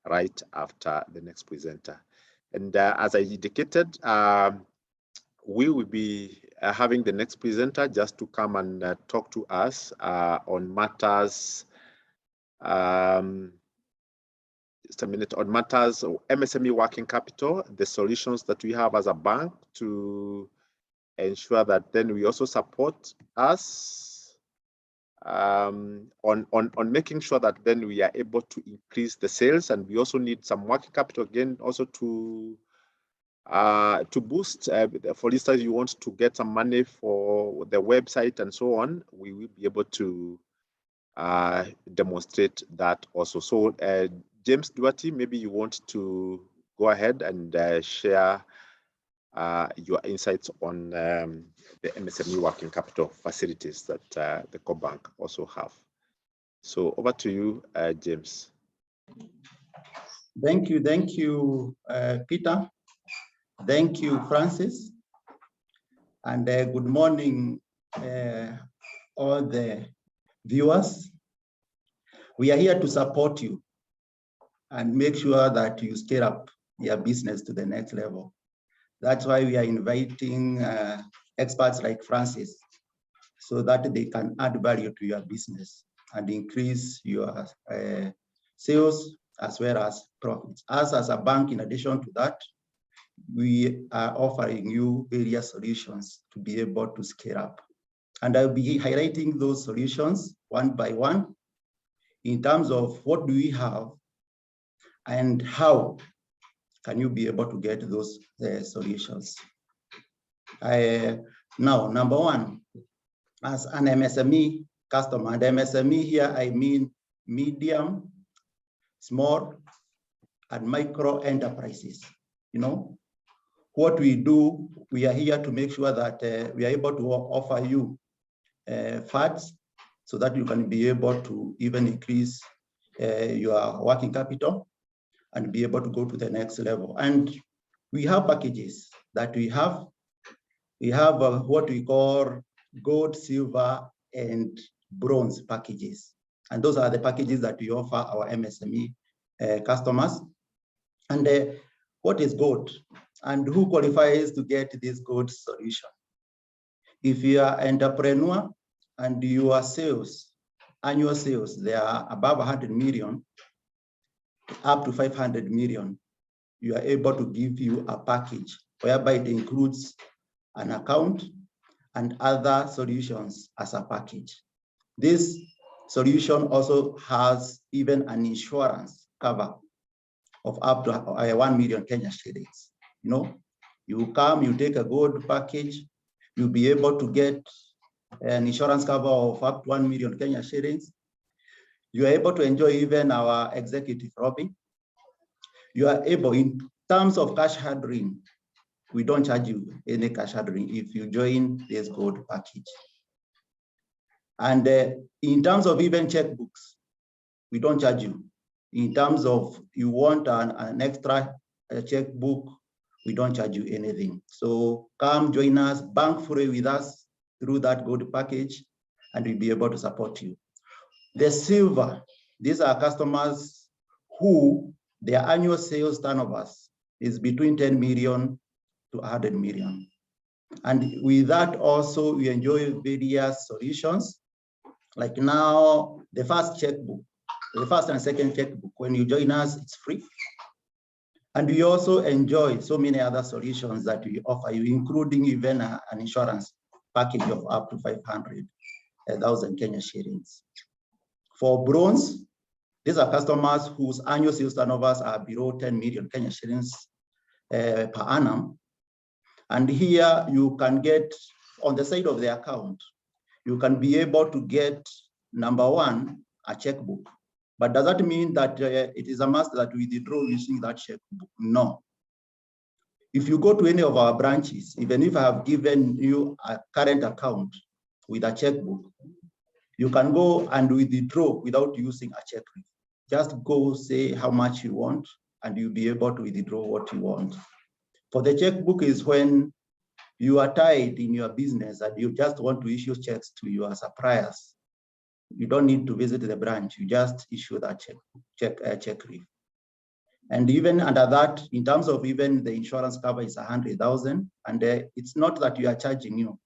Speaker 1: right after the next presenter. And as I indicated, we will be having the next presenter just to come and talk to us on matters, just a minute, on matters of MSME working capital, the solutions that we have as a bank to ensure that then we also support us on making sure that then we are able to increase the sales, and we also need some working capital again also to boost. For instance, you want to get some money for the website and so on, we will be able to demonstrate that also. So James Duarte, maybe you want to go ahead and share your insights on the MSME working capital facilities that the core bank also have. So over to you, James.
Speaker 4: Thank you, Peter. Thank you, Francis. And good morning, all the viewers. We are here to support you and make sure that you scale up your business to the next level. That's why we are inviting experts like Francis so that they can add value to your business and increase your sales as well as profits. As a bank, in addition to that, we are offering you various solutions to be able to scale up. And I'll be highlighting those solutions one by one in terms of what do we have and how can you be able to get those solutions. Now, number one, as an MSME customer, and MSME here, I mean medium, small, and micro enterprises. You know, what we do, we are here to make sure that we are able to offer you funds so that you can be able to even increase your working capital and be able to go to the next level. And we have packages that we have. We have what we call gold, silver, and bronze packages. And those are the packages that we offer our MSME customers. And what is gold? And who qualifies to get this gold solution? If you are an entrepreneur and your sales, annual sales, they are above 100 million, up to 500 million, you are able to give you a package whereby it includes an account and other solutions as a package. This solution also has even an insurance cover of up to 1 million Kenya shillings. You know, you come, you take a gold package, you'll be able to get an insurance cover of up to 1 million Kenya shillings. You are able to enjoy even our executive lobby. You are able, in terms of cash handling, we don't charge you any cash handling if you join this gold package. And in terms of even checkbooks, we don't charge you. In terms of you want an extra checkbook, we don't charge you anything. So come join us, bank fully with us through that gold package, and we'll be able to support you. The silver, these are customers who their annual sales turnovers is between 10 million to 100 million. And with that also, we enjoy various solutions. Like now, the first checkbook, the first and second checkbook, when you join us, it's free. And we also enjoy so many other solutions that we offer you, including even an insurance package of up to 500,000 Kenya shillings. For bronze, these are customers whose annual sales turnovers are below 10 million Kenya shillings per annum. And here you can get, on the side of the account, you can be able to get number one, a checkbook. But does that mean that it is a must that we withdraw using that checkbook? No. If you go to any of our branches, even if I have given you a current account with a checkbook, you can go and withdraw without using a check. Just go say how much you want, and you'll be able to withdraw what you want. For the checkbook is when you are tied in your business and you just want to issue checks to your suppliers. You don't need to visit the branch. You just issue that check leaf. And even under that, in terms of even the insurance cover is 100,000, and it's not that you are charging you.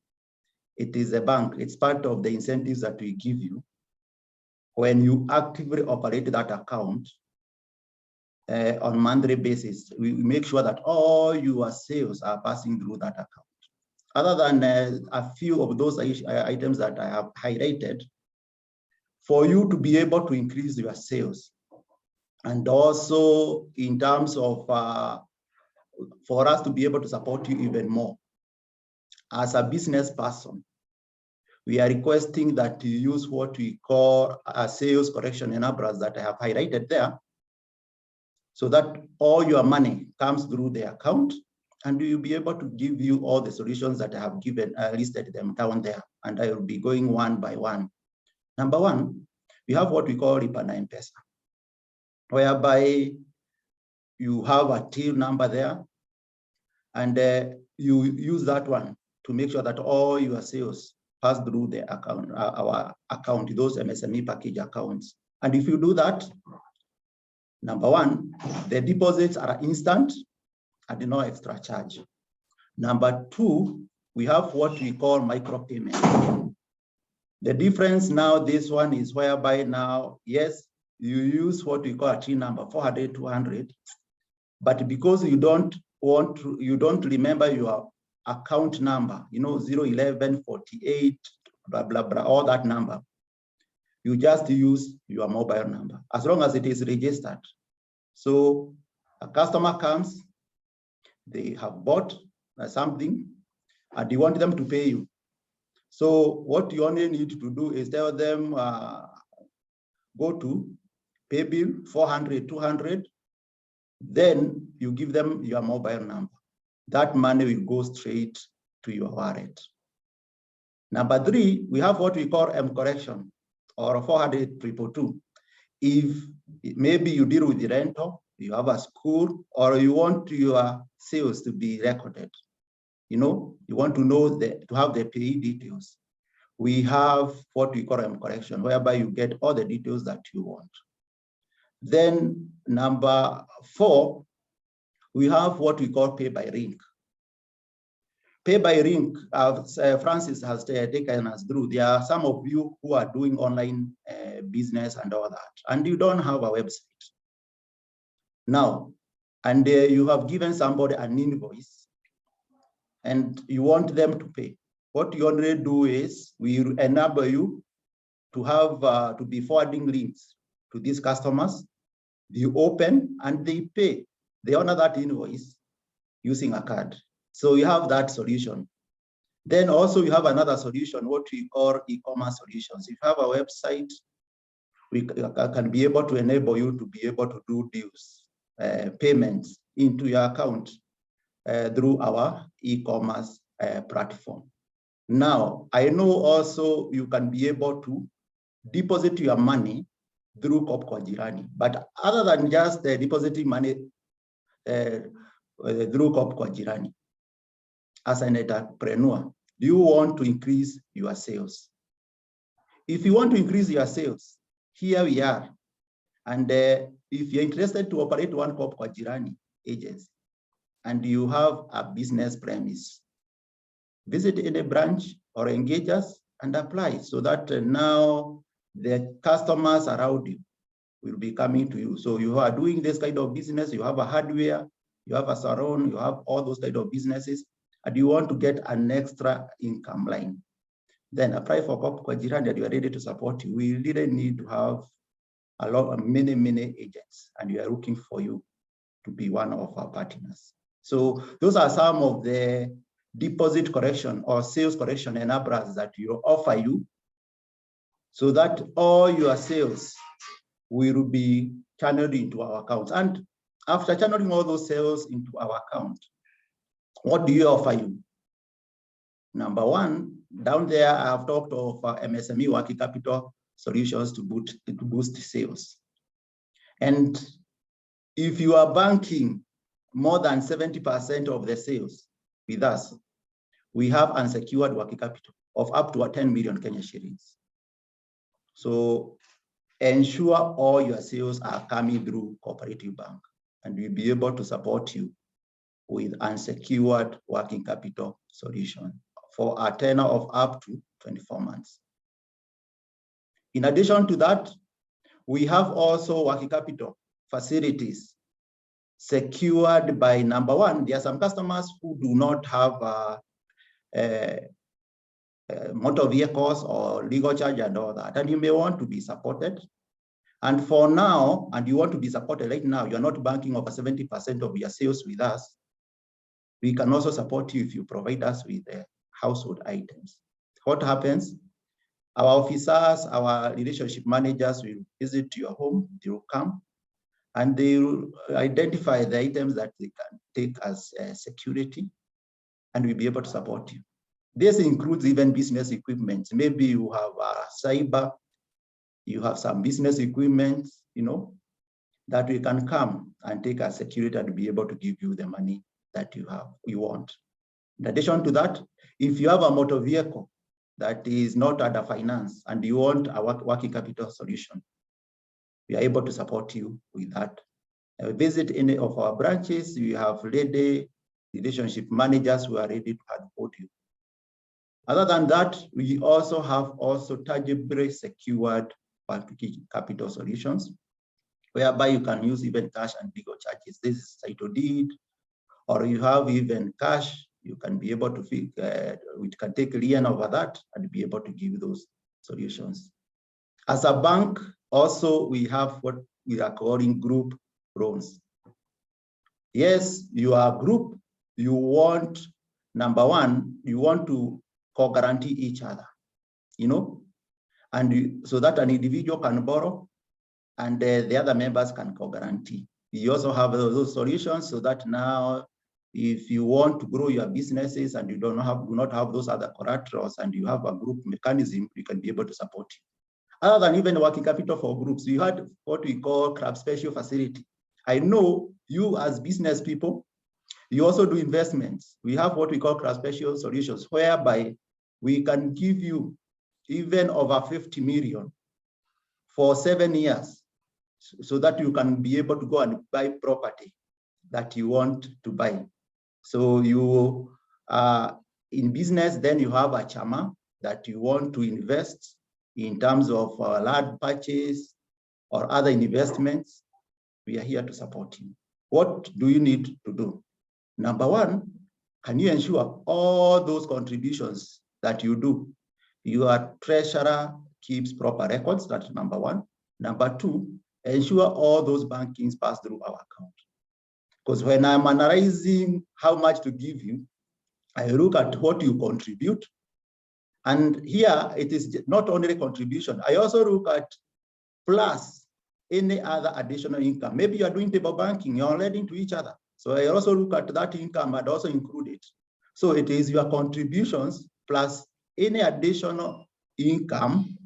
Speaker 4: It is a bank. It's part of the incentives that we give you when you actively operate that account on monthly basis. We make sure that all your sales are passing through that account. Other than a few of those items that I have highlighted, for you to be able to increase your sales, and also in terms of for us to be able to support you even more as a business person, we are requesting that you use what we call a sales correction enablers that I have highlighted there, so that all your money comes through the account, and we will be able to give you all the solutions that I have given, listed them down there, and I will be going one by one. Number one, we have what we call Lipa na M-Pesa, whereby you have a till number there, and you use that one to make sure that all your sales pass through the account, our account, those MSME package accounts. And if you do that, number one, the deposits are instant and no extra charge. Number two, we have what we call micropayment. The difference now, this one is whereby now, yes, you use what we call a T number, 400, 200, but because you don't remember your account number, 011, 48, blah, blah, blah, all that number, you just use your mobile number, as long as it is registered. So a customer comes, they have bought something, and you want them to pay you. So what you only need to do is tell them, go to pay bill 400, 200, then you give them your mobile number. That money will go straight to your wallet. Number three, we have what we call M correction, or 400 222. If maybe you deal with the rental, you have a school, or you want your sales to be recorded, you want to know to have the pay details. We have what we call M correction, whereby you get all the details that you want. Then number four, we have what we call pay by link. Pay by link, Francis has taken us through. There are some of you who are doing online business and all that, and you don't have a website. Now, and you have given somebody an invoice, and you want them to pay. What you only do is we enable you to have to be forwarding links to these customers. They open and they pay. They honor that invoice using a card. So you have that solution. Then also you have another solution, what we call e-commerce solutions. If you have a website, we can be able to enable you to be able to do deals, payments into your account through our e-commerce platform. Now, I know also you can be able to deposit your money through Kopp kwa Jirani, but other than just depositing money through Kopp kwa Jirani, as an entrepreneur, do you want to increase your sales? If you want to increase your sales, here we are. And if you're interested to operate one Kopp kwa Jirani agency, and you have a business premise, visit any branch or engage us and apply, so that now the customers around you will be coming to you. So you are doing this kind of business, you have a hardware, you have a salon, you have all those kind of businesses, and you want to get an extra income line, then apply for Kopp kwa Jirani, and you are ready to support you. We really need to have many agents, and we are looking for you to be one of our partners. So those are some of the deposit correction or sales correction enablers that we offer you so that all your sales will be channeled into our accounts. And after channeling all those sales into our account, what do you offer you? Number one, down there, I have talked of MSME working capital solutions to boost sales. And if you are banking more than 70% of the sales with us, we have unsecured working capital of up to 10 million Kenya shillings. So ensure all your sales are coming through Cooperative Bank, and we'll be able to support you with unsecured working capital solution for a tenor of up to 24 months. In addition to that, we have also working capital facilities secured by, number one, there are some customers who do not have motor vehicles or legal charge and all that, and you may want to be supported. And for now, and you want to be supported right now, you're not banking over 70% of your sales with us. We can also support you if you provide us with household items. What happens? Our officers, our relationship managers will visit your home, they will come, and they will identify the items that they can take as security, and we'll be able to support you. This includes even business equipment. Maybe you have cyber, you have some business equipment, that we can come and take as security and be able to give you the money that you want. In addition to that, if you have a motor vehicle that is not under finance and you want a working capital solution, we are able to support you with that. Visit any of our branches. We have ready relationship managers who are ready to support you. Other than that, we also have tangibly secured working capital solutions, whereby you can use even cash and legal charges. This is title deed, or you have even cash, you can be able to we can take lien over that and be able to give those solutions. As a bank, also we have what we are calling group loans. Yes, you are a group, you want, number one, you want to co-guarantee each other, and so that an individual can borrow and the other members can co-guarantee. We also have those solutions so that now, if you want to grow your businesses and you do not have those other collaterals and you have a group mechanism, we can be able to support you. Other than even working capital for groups, we had what we call club special facility. I know you as business people, you also do investments. We have what we call club special solutions, whereby we can give you even over 50 million for 7 years, so that you can be able to go and buy property that you want to buy. So you are in business, then you have a chama that you want to invest in terms of land purchase or other investments. We are here to support you. What do you need to do? Number one, can you ensure all those contributions that you do, your treasurer keeps proper records? That's number one. Number two, ensure all those bankings pass through our account. Because when I'm analyzing how much to give you, I look at what you contribute. And here it is not only contribution, I also look at plus any other additional income. Maybe you're doing table banking, you're lending to each other. So I also look at that income and also include it. So it is your contributions plus any additional income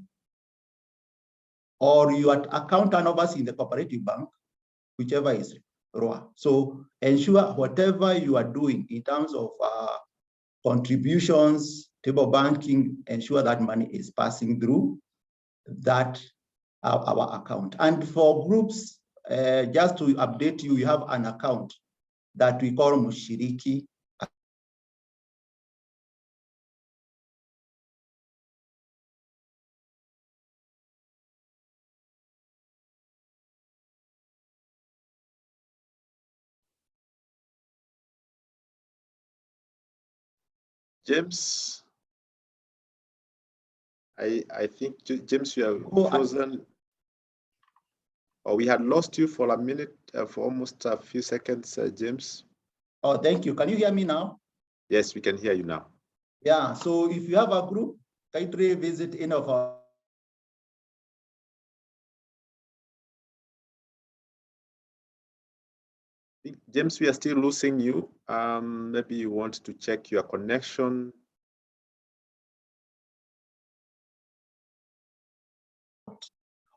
Speaker 4: or your account turnovers in the cooperative bank, whichever is lower. So ensure whatever you are doing in terms of contributions, table banking, ensure that money is passing through that our account. And for groups, just to update you, you have an account that we call Mushiriki.
Speaker 1: James, I think, James, you are frozen. Or we had lost you for a minute, for almost a few seconds, James.
Speaker 4: Oh, thank you. Can you hear me now?
Speaker 1: Yes, we can hear you now.
Speaker 4: Yeah, so if you have a group, kindly visit any of our
Speaker 1: James, we are still losing you. Maybe you want to check your connection.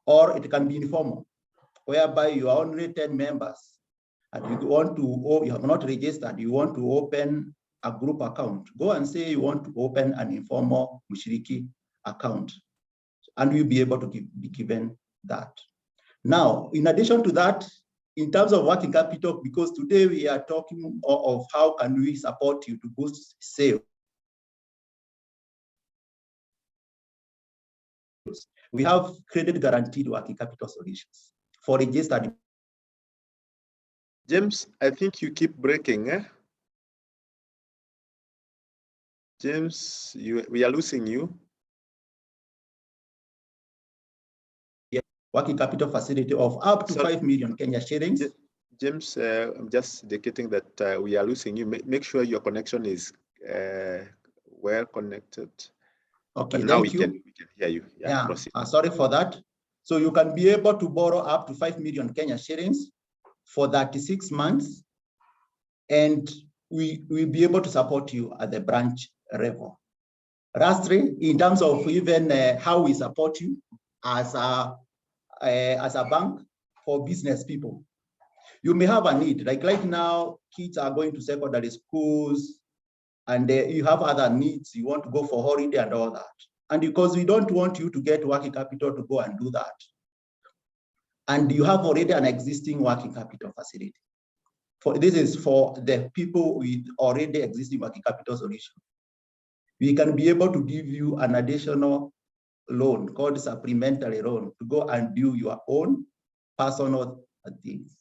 Speaker 4: Or it can be informal, whereby you are only 10 members and you want to, or you have not registered, you want to open a group account. Go and say you want to open an informal Mushiriki account, and you'll be able to be given that. Now, in addition to that, in terms of working capital, because today we are talking of how can we support you to boost sales. We have credit guaranteed working capital solutions for registered.
Speaker 1: James, I think you keep breaking, eh? James, we are losing you.
Speaker 4: Working capital facility of up to 5 million Kenya shillings.
Speaker 1: James, I'm just indicating that we are losing you. Make sure your connection is well connected.
Speaker 4: Okay,
Speaker 1: but now
Speaker 4: thank you.
Speaker 1: We can hear you. Yeah, proceed.
Speaker 4: Sorry for that. So you can be able to borrow up to 5 million Kenya shillings for 36 months, and we will be able to support you at the branch level. Lastly, in terms of even how we support you as a bank for business people, you may have a need. Like right now, kids are going to secondary schools, and you have other needs. You want to go for holiday and all that. And because we don't want you to get working capital to go and do that, and you have already an existing working capital facility. This is for the people with already existing working capital solution. We can be able to give you an additional loan called supplementary loan to go and do your own personal things,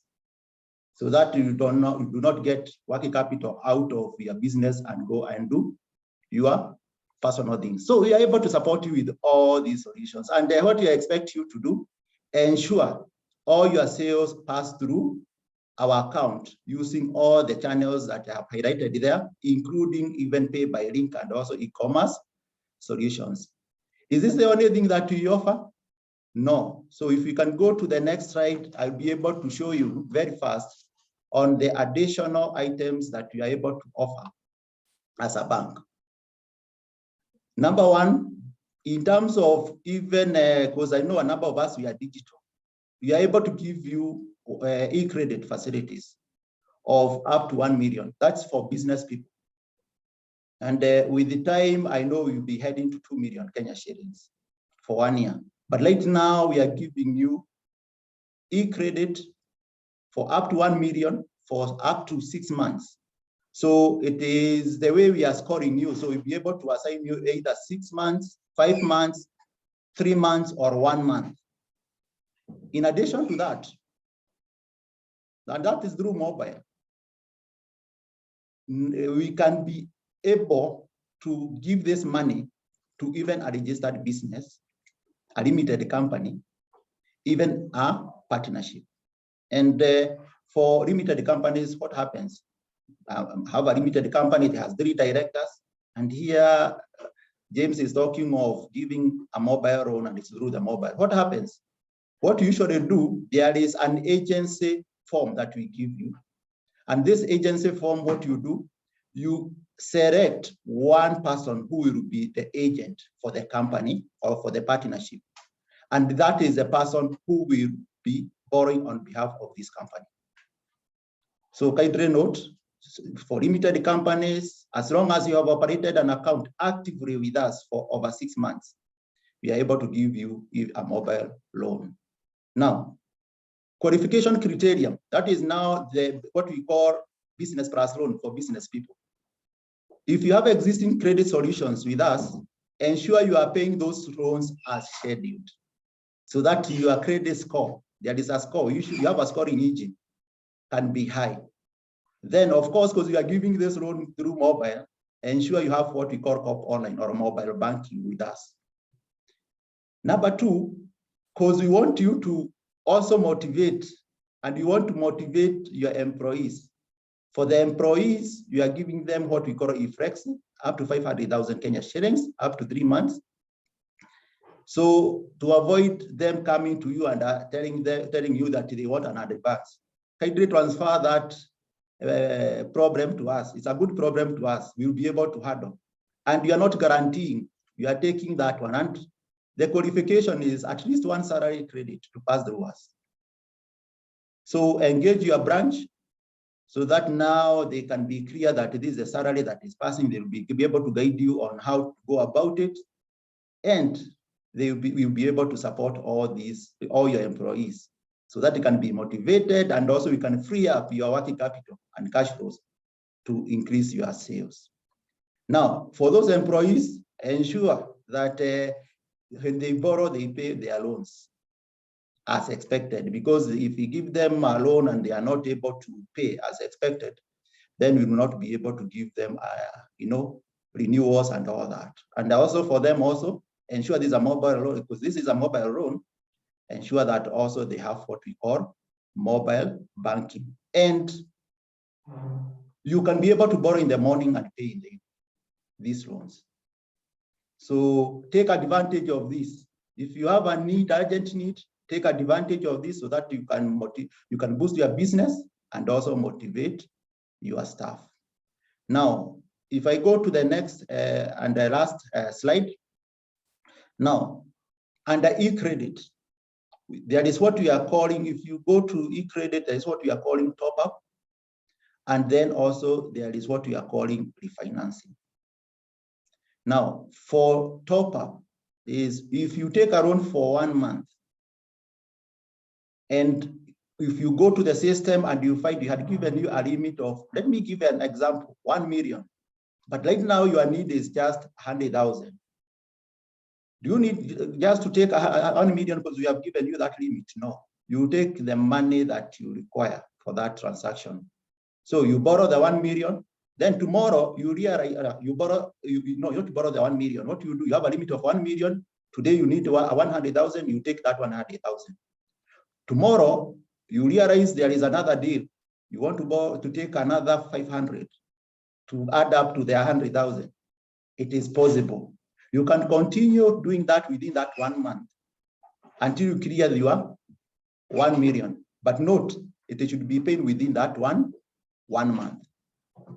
Speaker 4: so that you do not get working capital out of your business and go and do your personal things. So we are able to support you with all these solutions. And what we expect you to do, ensure all your sales pass through our account using all the channels that I have highlighted there, including even pay by link and also e-commerce solutions. Is this the only thing that we offer? No. So if we can go to the next slide, I'll be able to show you very fast on the additional items that we are able to offer as a bank. Number one, in terms of even, because I know a number of us, we are digital, we are able to give you e-credit facilities of up to 1 million. That's for business people. And with the time, I know we'll be heading to 2 million Kenya shillings for 1 year. But right now, we are giving you e-credit for up to 1 million for up to 6 months. So it is the way we are scoring you. So we'll be able to assign you either 6 months, 5 months, 3 months, or 1 month. In addition to that, and that is through mobile, we can be able to give this money to even a registered business, a limited company, even a partnership. And for limited companies, what happens? Have a limited company, it has 3 directors. And here, James is talking of giving a mobile loan, and it's through the mobile. What happens? What you usually do, there is an agency form that we give you. And this agency form, what you do, you select one person who will be the agent for the company or for the partnership. And that is the person who will be borrowing on behalf of this company. So kindly note, for limited companies, as long as you have operated an account actively with us for over 6 months, we are able to give you a mobile loan. Now, qualification criterion, that is now what we call business plus loan for business people. If you have existing credit solutions with us, ensure you are paying those loans as scheduled, so that your credit score, there is a score, you have a scoring engine, can be high. Then, of course, because you are giving this loan through mobile, ensure you have what we call COP online or mobile banking with us. Number 2, because we want you to also motivate, and you want to motivate your employees. For the employees, you are giving them what we call e-flex, up to 500,000 Kenya shillings, up to 3 months. So to avoid them coming to you and telling you that they want an advance, kindly transfer that problem to us. It's a good problem to us. We'll be able to handle. And we are not guaranteeing, we are taking that one. And the qualification is at least one salary credit to pass the WAS. So engage your branch so that now they can be clear that this is a salary that is passing. They'll be able to guide you on how to go about it. And they will be able to support all your employees so that they can be motivated, and also you can free up your working capital and cash flows to increase your sales. Now, for those employees, ensure that when they borrow, they pay their loans as expected, because if you give them a loan and they are not able to pay as expected, then we will not be able to give them, renewals and all that. And also for them also, ensure this is a mobile loan, because this is a mobile loan, ensure that also they have what we call mobile banking. And you can be able to borrow in the morning and pay in these loans. So take advantage of this. If you have a need, urgent need, take advantage of this so that you can boost your business and also motivate your staff. Now, if I go to the next and the last slide. Now, under e-credit, there is what we are calling, if you go to e-credit, there is what we are calling top up. And then also there is what we are calling refinancing. Now, for top up is if you take a loan for 1 month, and if you go to the system and you find you had given you a limit of, let me give an example, 1 million. But right now your need is just 100,000. Do you need just to take 1 million because we have given you that limit? No, you take the money that you require for that transaction. So you borrow the 1 million, then tomorrow you realize you don't borrow the 1 million. What you do, you have a limit of 1 million. Today you need 100,000, you take that 100,000. Tomorrow you realize there is another deal. You want to borrow to take another 500 to add up to the 100,000. It is possible. You can continue doing that within that 1 month until you clear your 1 million. But note, it should be paid within that one month.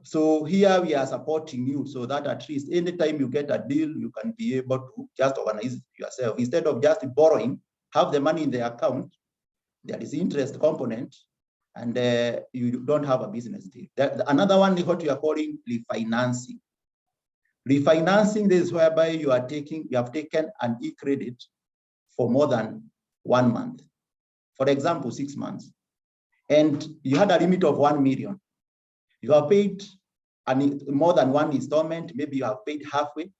Speaker 4: So here we are supporting you so that at least anytime you get a deal, you can be able to just organize yourself. Instead of just borrowing, have the money in the account, there is interest component, and you don't have a business deal. Another one is what we are calling refinancing. Refinancing is whereby you have taken an e-credit for more than 1 month. For example, 6 months. And you had a limit of 1 million. You have paid more than one installment, maybe you have paid halfway,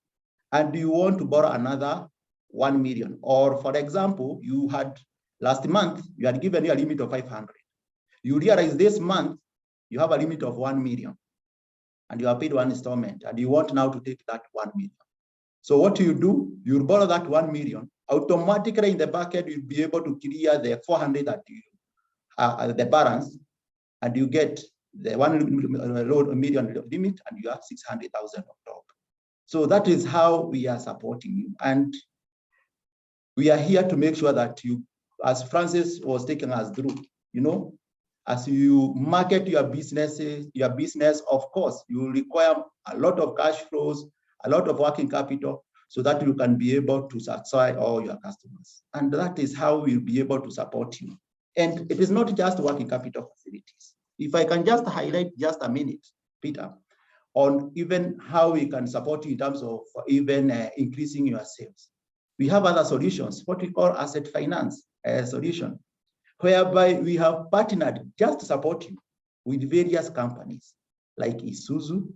Speaker 4: and you want to borrow another 1 million. Or for example, you had last month, you had given you a limit of 500. You realize this month, you have a limit of 1 million. And you have paid one installment, and you want now to take that 1 million. So what do? You borrow that 1 million. Automatically in the bucket, you'll be able to clear the 400 that you the balance, and you get the 1 million limit, and you have 600,000 on top. So that is how we are supporting you. And we are here to make sure that you, as Francis was taking us through, as you market your business, of course, you will require a lot of cash flows, a lot of working capital, so that you can be able to satisfy all your customers. And that is how we'll be able to support you. And it is not just working capital facilities. If I can just highlight just a minute, Peter, on even how we can support you in terms of even increasing your sales. We have other solutions, what we call asset finance solution, whereby we have partnered just to support you with various companies like Isuzu.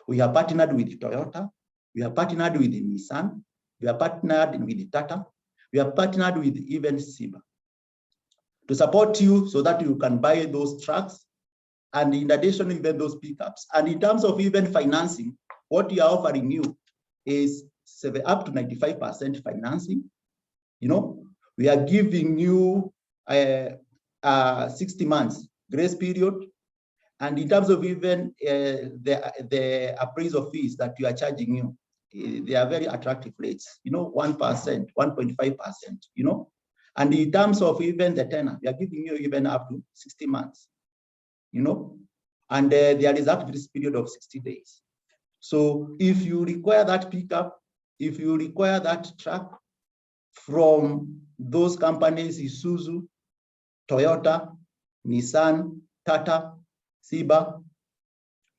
Speaker 4: We have partnered with Toyota. We have partnered with Nissan. We have partnered with Tata. We have partnered with even Siba to support you so that you can buy those trucks, and in addition, even those pickups. And in terms of even financing, what we are offering you is up to 95% financing. We are giving you 60 months grace period. And in terms of even the appraisal fees that we are charging you, they are very attractive rates, 1%, 1.5%, And in terms of even the tenor, we are giving you even up to 60 months, and there is a grace period of 60 days. So if you require that pickup, if you require that truck from those companies, Isuzu, Toyota, Nissan, Tata, Siba,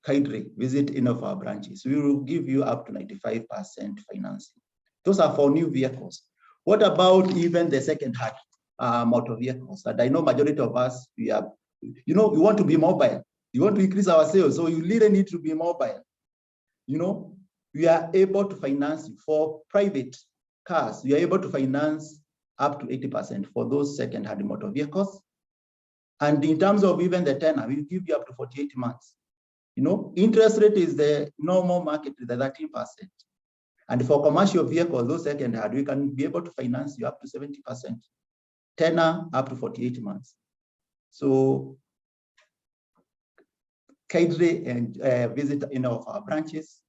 Speaker 4: kindly visit any of our branches. We will give you up to 95% financing. Those are for new vehicles. What about even the second-hand motor vehicles? And I know majority of us, we want to be mobile. You want to increase our sales, so you really need to be mobile. We are able to finance for private cars. We are able to finance up to 80% for those second-hand motor vehicles. And in terms of even the tenor, we give you up to 48 months. Interest rate is the normal market, the 13%. And for commercial vehicles, those second-hand, we can be able to finance you up to 70%. Tenor up to 48 months. So kindly and visit any of our branches.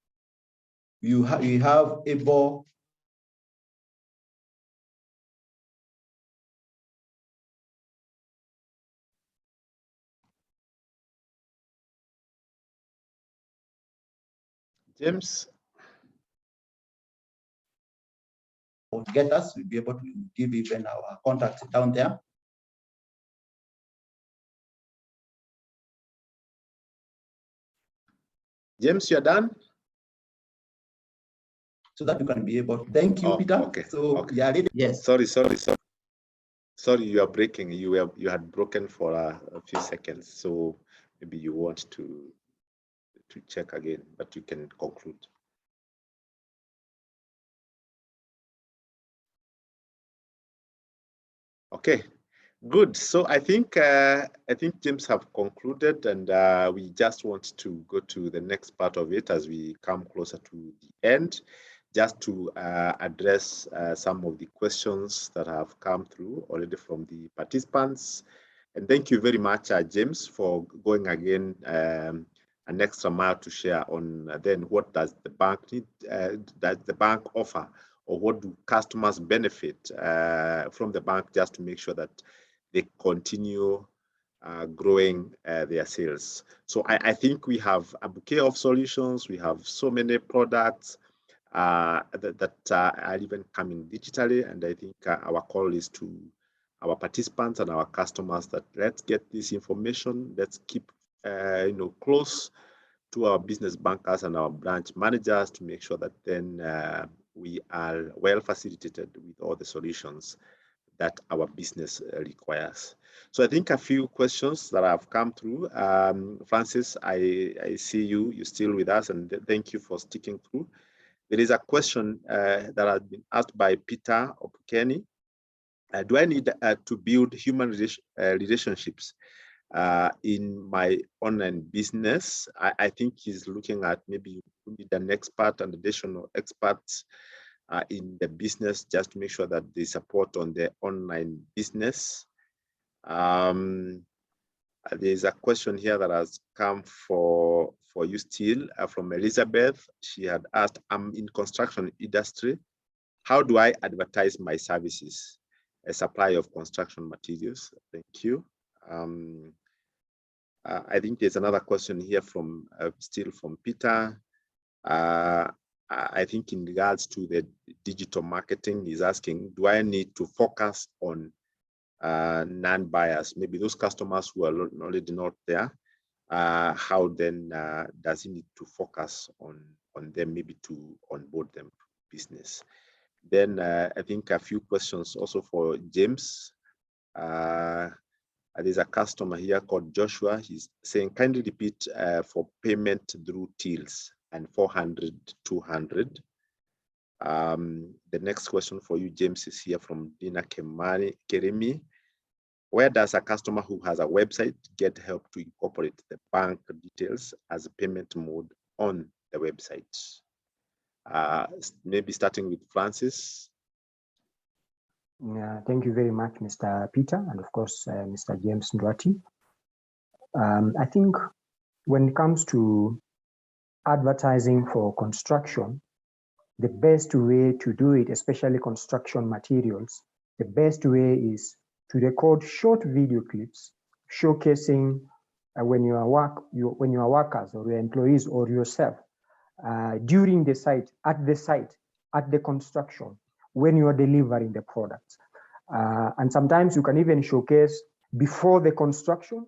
Speaker 4: You have able.
Speaker 1: James?
Speaker 4: Get us, we'll be able to give even our contacts down there.
Speaker 1: James, you're done?
Speaker 4: So that you can be able to. Thank you, Peter.
Speaker 1: Okay.
Speaker 4: So
Speaker 1: okay.
Speaker 4: Yeah, yes.
Speaker 1: Sorry, you are breaking. You had broken for a few seconds, so maybe you want to check again, but you can conclude. Okay, good. So I think James have concluded, and we just want to go to the next part of it as we come closer to the end, just to address some of the questions that have come through already from the participants. And thank you very much, James, for going again an extra mile to share on then what does the bank need, does the bank offer, or what do customers benefit from the bank, just to make sure that they continue growing their sales. So I think we have a bouquet of solutions. We have so many products that are even coming digitally. And I think our call is to our participants and our customers that let's get this information. Let's keep close to our business bankers and our branch managers to make sure that then we are well facilitated with all the solutions that our business requires. So I think a few questions that have come through. Francis, I see you're still with us, and thank you for sticking through. There is a question that has been asked by Peter Opukeni. Do I need to build human relationships in my online business? I think he's looking at maybe you need an expert and additional experts in the business just to make sure that they support on the online business. There's a question here that has come for you still from Elizabeth. She had asked, I'm in construction industry. How do I advertise my services? A supply of construction materials. Thank you. I think there's another question here from still from Peter. I think in regards to the digital marketing, he's asking, do I need to focus on non-buyers, maybe those customers who are already not there? How then does he need to focus on them, maybe to onboard them to business? Then I think a few questions also for James. There's a customer here called Joshua. He's saying, kindly repeat for payment through tills and 400, 200. The next question for you, James, is here from Dina Keremi. Where does a customer who has a website get help to incorporate the bank details as a payment mode on the website? Maybe starting with Francis.
Speaker 2: Thank you very much, Mr. Peter, and of course, Mr. James Ndwati. I think when it comes to advertising for construction, the best way to do it, especially construction materials, the best way is to record short video clips showcasing when you are workers or your employees or yourself during the site, at the construction, when you are delivering the products. And sometimes you can even showcase before the construction,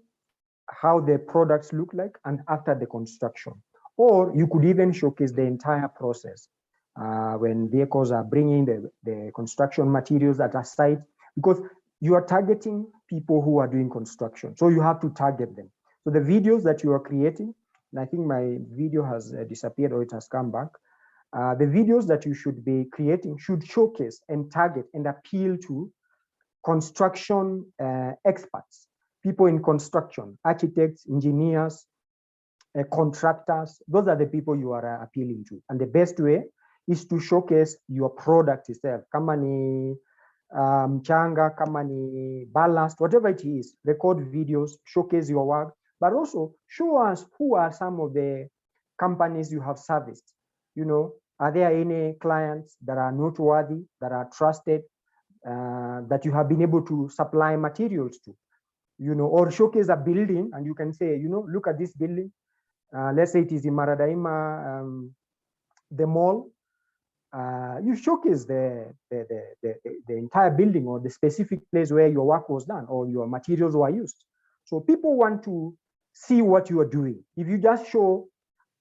Speaker 2: how the products look like, and after the construction. Or you could even showcase the entire process when vehicles are bringing the construction materials at a site, because you are targeting people who are doing construction. So you have to target them. So the videos that you are creating, and I think my video has disappeared or it has come back. The videos that you should be creating should showcase and target and appeal to construction experts, people in construction, architects, engineers, contractors. Those are the people you are appealing to. And the best way is to showcase your product itself. Kama ni mchanga, kama ni ballast, whatever it is, record videos, showcase your work, but also show us who are some of the companies you have serviced. You know, are there any clients that are noteworthy, that are trusted, that you have been able to supply materials to, you know, or showcase a building and you can say, you know, look at this building. Let's say it is in Maradaima, the mall. You showcase the entire building or the specific place where your work was done or your materials were used. So people want to see what you are doing. If you just show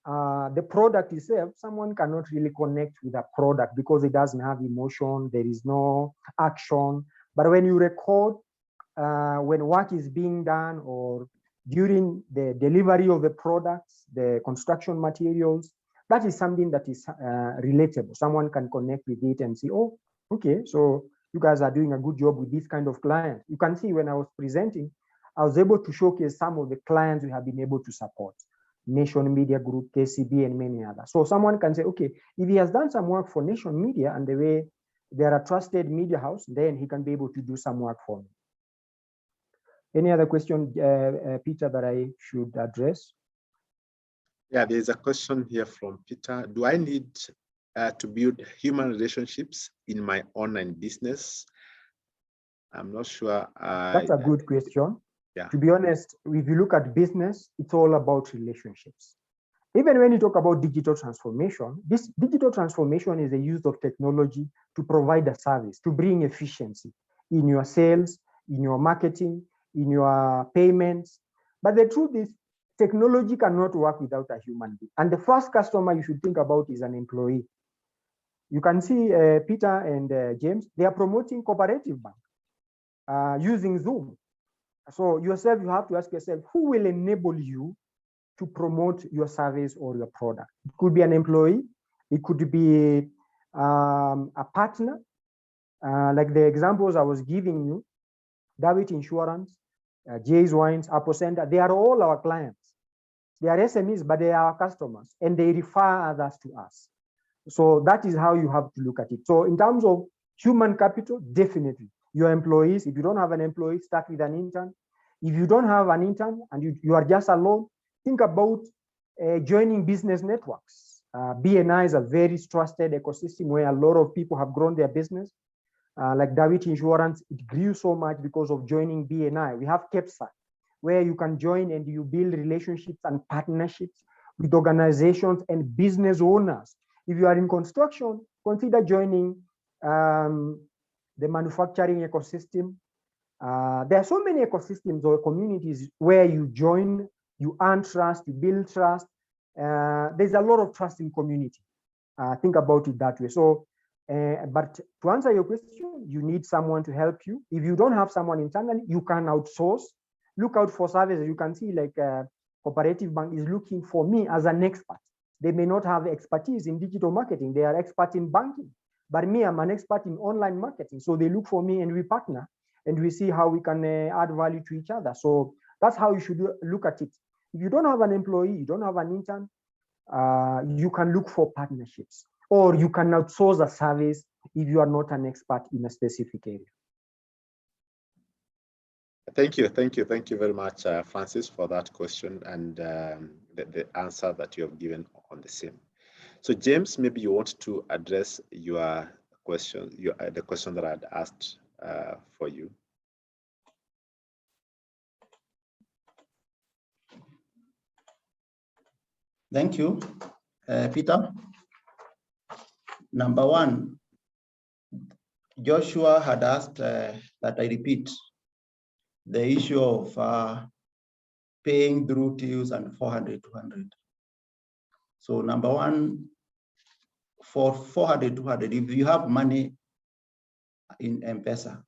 Speaker 2: the product itself, someone cannot really connect with a product because it doesn't have emotion, there is no action. But when you record when work is being done or during the delivery of the products, the construction materials, that is something that is relatable. Someone can connect with it and see, oh, okay, so you guys are doing a good job with this kind of client. You can see when I was presenting, I was able to showcase some of the clients we have been able to support. Nation Media Group, KCB, and many others. So someone can say, okay, if he has done some work for Nation Media and the way they are a trusted media house, then he can be able to do some work for me. Any other question, Peter, that I should address?
Speaker 1: Yeah, there's a question here from Peter. Do I need to build human relationships in my online business? I'm not sure.
Speaker 2: That's a good question.
Speaker 1: Yeah.
Speaker 2: To be honest, if you look at business, it's all about relationships. Even when you talk about digital transformation, this digital transformation is the use of technology to provide a service, to bring efficiency in your sales, in your marketing, in your payments. But the truth is, technology cannot work without a human being. And the first customer you should think about is an employee. You can see Peter and James, they are promoting Cooperative Bank using Zoom. So yourself, you have to ask yourself, who will enable you to promote your service or your product? It could be an employee. It could be a partner. Like the examples I was giving you, David Insurance, Jay's Wines, Apple Center, they are all our clients. They are SMEs, but they are our customers, and they refer others to us. So that is how you have to look at it. So in terms of human capital, definitely. Your employees, if you don't have an employee, start with an intern. If you don't have an intern and you are just alone, think about joining business networks. BNI is a very trusted ecosystem where a lot of people have grown their business. Like David Insurance, it grew so much because of joining BNI. We have KEPSA, where you can join and you build relationships and partnerships with organizations and business owners. If you are in construction, consider joining the manufacturing ecosystem. There are so many ecosystems or communities where you join, you earn trust, you build trust. There's a lot of trust in community. Think about it that way. So, but to answer your question, you need someone to help you. If you don't have someone internally, you can outsource. Look out for services. You can see like Cooperative Bank is looking for me as an expert. They may not have expertise in digital marketing. They are experts in banking. But me, I'm an expert in online marketing. So they look for me and we partner and we see how we can add value to each other. So that's how you should look at it. If you don't have an employee, you don't have an intern, you can look for partnerships, or you can outsource a service if you are not an expert in a specific area.
Speaker 1: Thank you very much, Francis, for that question and the answer that you have given on the same. So James, maybe you want to address your question, the question that I had asked for you.
Speaker 4: Thank you, Peter. Number one, Joshua had asked that I repeat the issue of paying through TUs and 400, 200. So number one, for 400, 200, if you have money in M-Pesa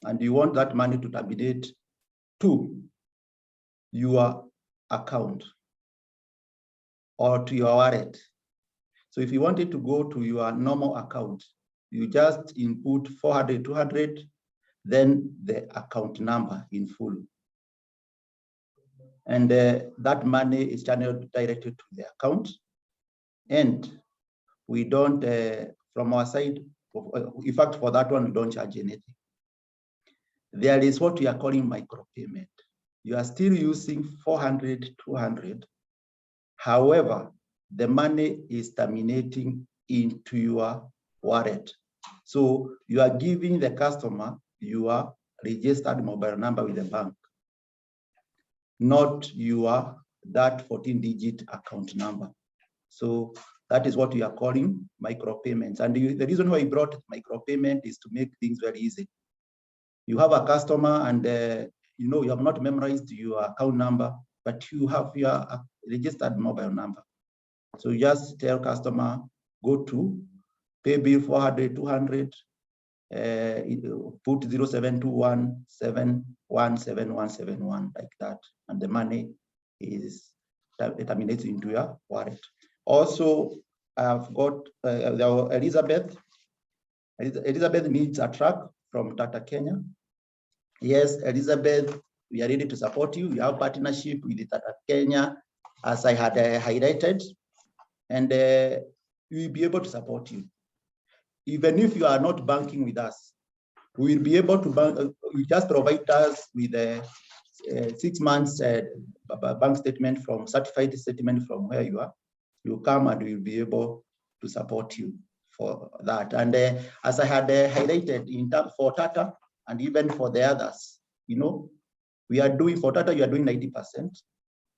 Speaker 4: and you want that money to terminate to your account or to your wallet. So if you want it to go to your normal account, you just input 400, 200, then the account number in full. And that money is channeled directly to the account. And we don't, from our side, in fact, for that one, we don't charge anything. There is what we are calling micropayment. You are still using 400, 200. However, the money is terminating into your wallet. So you are giving the customer your registered mobile number with the bank, not your that 14-digit account number. So that is what we are calling micropayments. And the reason why we brought micropayment is to make things very easy. You have a customer and you have not memorized your account number, but you have your registered mobile number. So you just tell customer, go to pay bill 400, 200, put 0721 717171 like that, and the money is terminated into your wallet. Also, I've got Elizabeth. Elizabeth needs a truck from Tata Kenya. Yes, Elizabeth, we are ready to support you. We have partnership with Tata Kenya, as I had highlighted, and we will be able to support you. Even if you are not banking with us, we will be able to bank. You just provide us with a 6 months bank statement from certified statement from where you are. You come and we will be able to support you for that. And as I had highlighted in terms for Tata and even for the others, we are doing for Tata, you are doing 90%.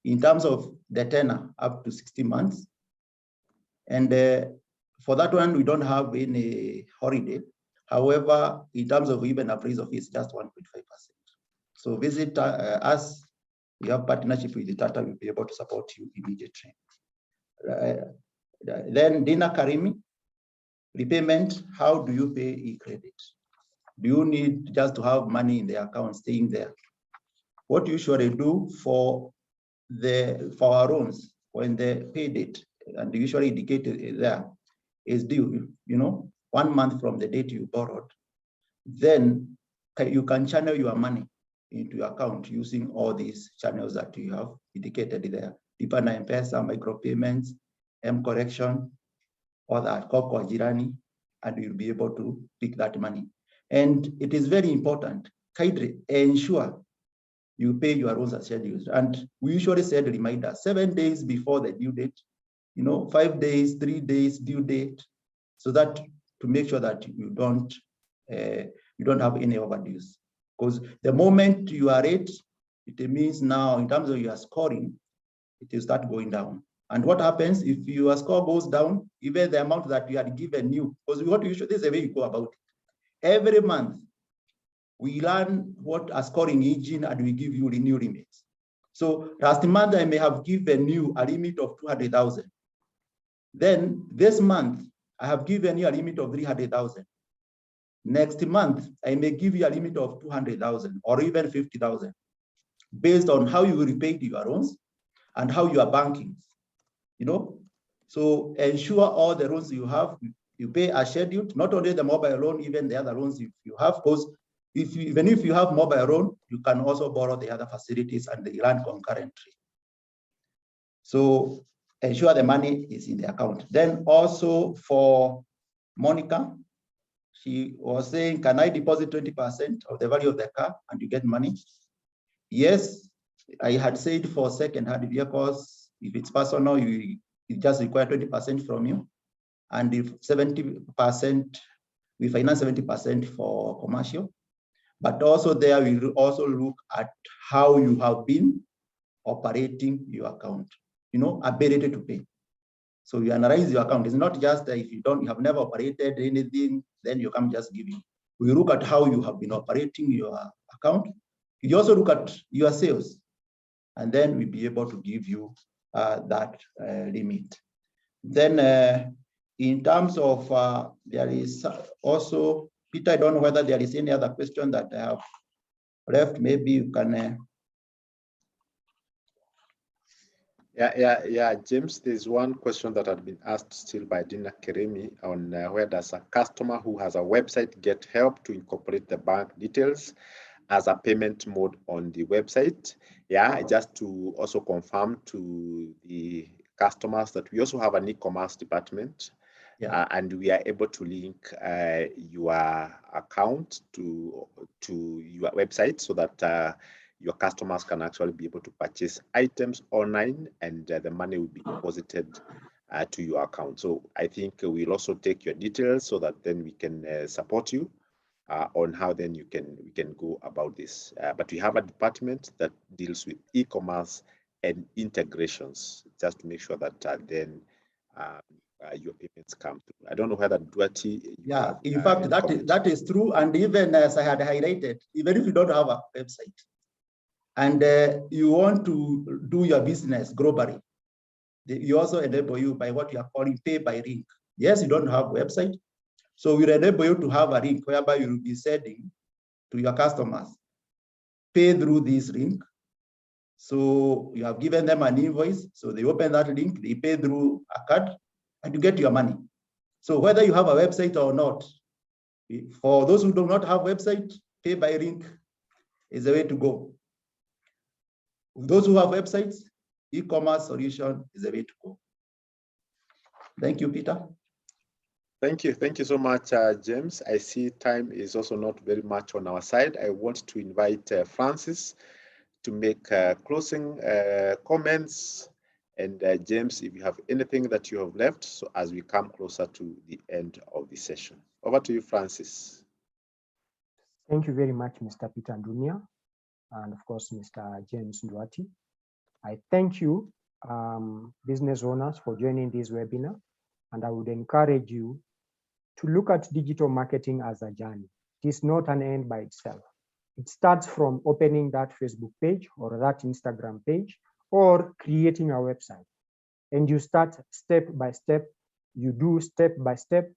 Speaker 4: In terms of the tenor, up to 60 months. And for that one, we don't have any holiday. However, in terms of even appraisal fees, just 1.5%. So visit us. We have partnership with the Tata. We'll be able to support you immediately. Then Dina Karimi, repayment. How do you pay e-credit? Do you need just to have money in the account staying there? What you usually do for our loans when the pay date, and usually indicated there, is due, 1 month from the date you borrowed, then you can channel your money into your account using all these channels that you have indicated there. Lipa na M-Pesa, micropayments, M-correction, or that Koko Jirani, and you'll be able to pick that money. And it is very important, kindly ensure you pay your loans as scheduled. And we usually set a reminder 7 days before the due date, 5 days, 3 days due date, so that to make sure that you don't have any overdues. Because the moment you are late, it means now in terms of your scoring, it will start going down. And what happens if your score goes down, even the amount that you had given new, because what you should, this is the way you go about it. Every month, we learn what a scoring engine and we give you the new limits. So last month, I may have given you a limit of 200,000. Then this month, I have given you a limit of 300,000. Next month, I may give you a limit of 200,000 or even 50,000, based on how you repaid your loans and how you are banking. So ensure all the loans you have, you pay as scheduled, not only the mobile loan, even the other loans you have, because even if you have mobile loan, you can also borrow the other facilities and they run concurrently. So ensure the money is in the account. Then also for Monica, she was saying, can I deposit 20% of the value of the car and you get money? Yes, I had said for second-hand vehicles, if it's personal, it just require 20% from you. And if 70%, we finance 70% for commercial. But also there, we will also look at how you have been operating your account, ability to pay. So you analyze your account. It's not just if you have never operated anything, then you come just giving. We look at how you have been operating your account. You also look at your sales, and then we'll be able to give you that limit. Then in terms of, there is also, Peter, I don't know whether there is any other question that I have left. Maybe you can.
Speaker 1: Yeah, James, there's one question that had been asked still by Dina Keremi on where does a customer who has a website get help to incorporate the bank details as a payment mode on the website? Yeah, just to also confirm to the customers that we also have an e-commerce department. Yeah. And we are able to link your account to your website so that your customers can actually be able to purchase items online, and the money will be deposited to your account. So I think we'll also take your details so that then we can support you on how then we can go about this. But we have a department that deals with e-commerce and integrations, just to make sure that then your payments come through. I don't know whether Duati.
Speaker 4: Yeah, in fact, that is true. And even as I had highlighted, even if you don't have a website and you want to do your business globally, you also enable you by what you are calling pay by link. Yes, you don't have a website, so we enable you to have a link whereby you will be sending to your customers, pay through this link. So you have given them an invoice, so they open that link, they pay through a card, and you get your money. So whether you have a website or not, for those who do not have website, pay by link is the way to go. Those who have websites, e-commerce solution is the way to go. Thank you, Peter.
Speaker 1: Thank you so much, James. I see time is also not very much on our side. I want to invite Francis to make closing comments. And James, if you have anything that you have left, so as we come closer to the end of the session. Over to you, Francis.
Speaker 2: Thank you very much, Mr. Peter Ndunia, and of course, Mr. James Nduati. I thank you, business owners, for joining this webinar, and I would encourage you to look at digital marketing as a journey. It is not an end by itself. It starts from opening that Facebook page or that Instagram page or creating a website. And you start step by step, you do step by step,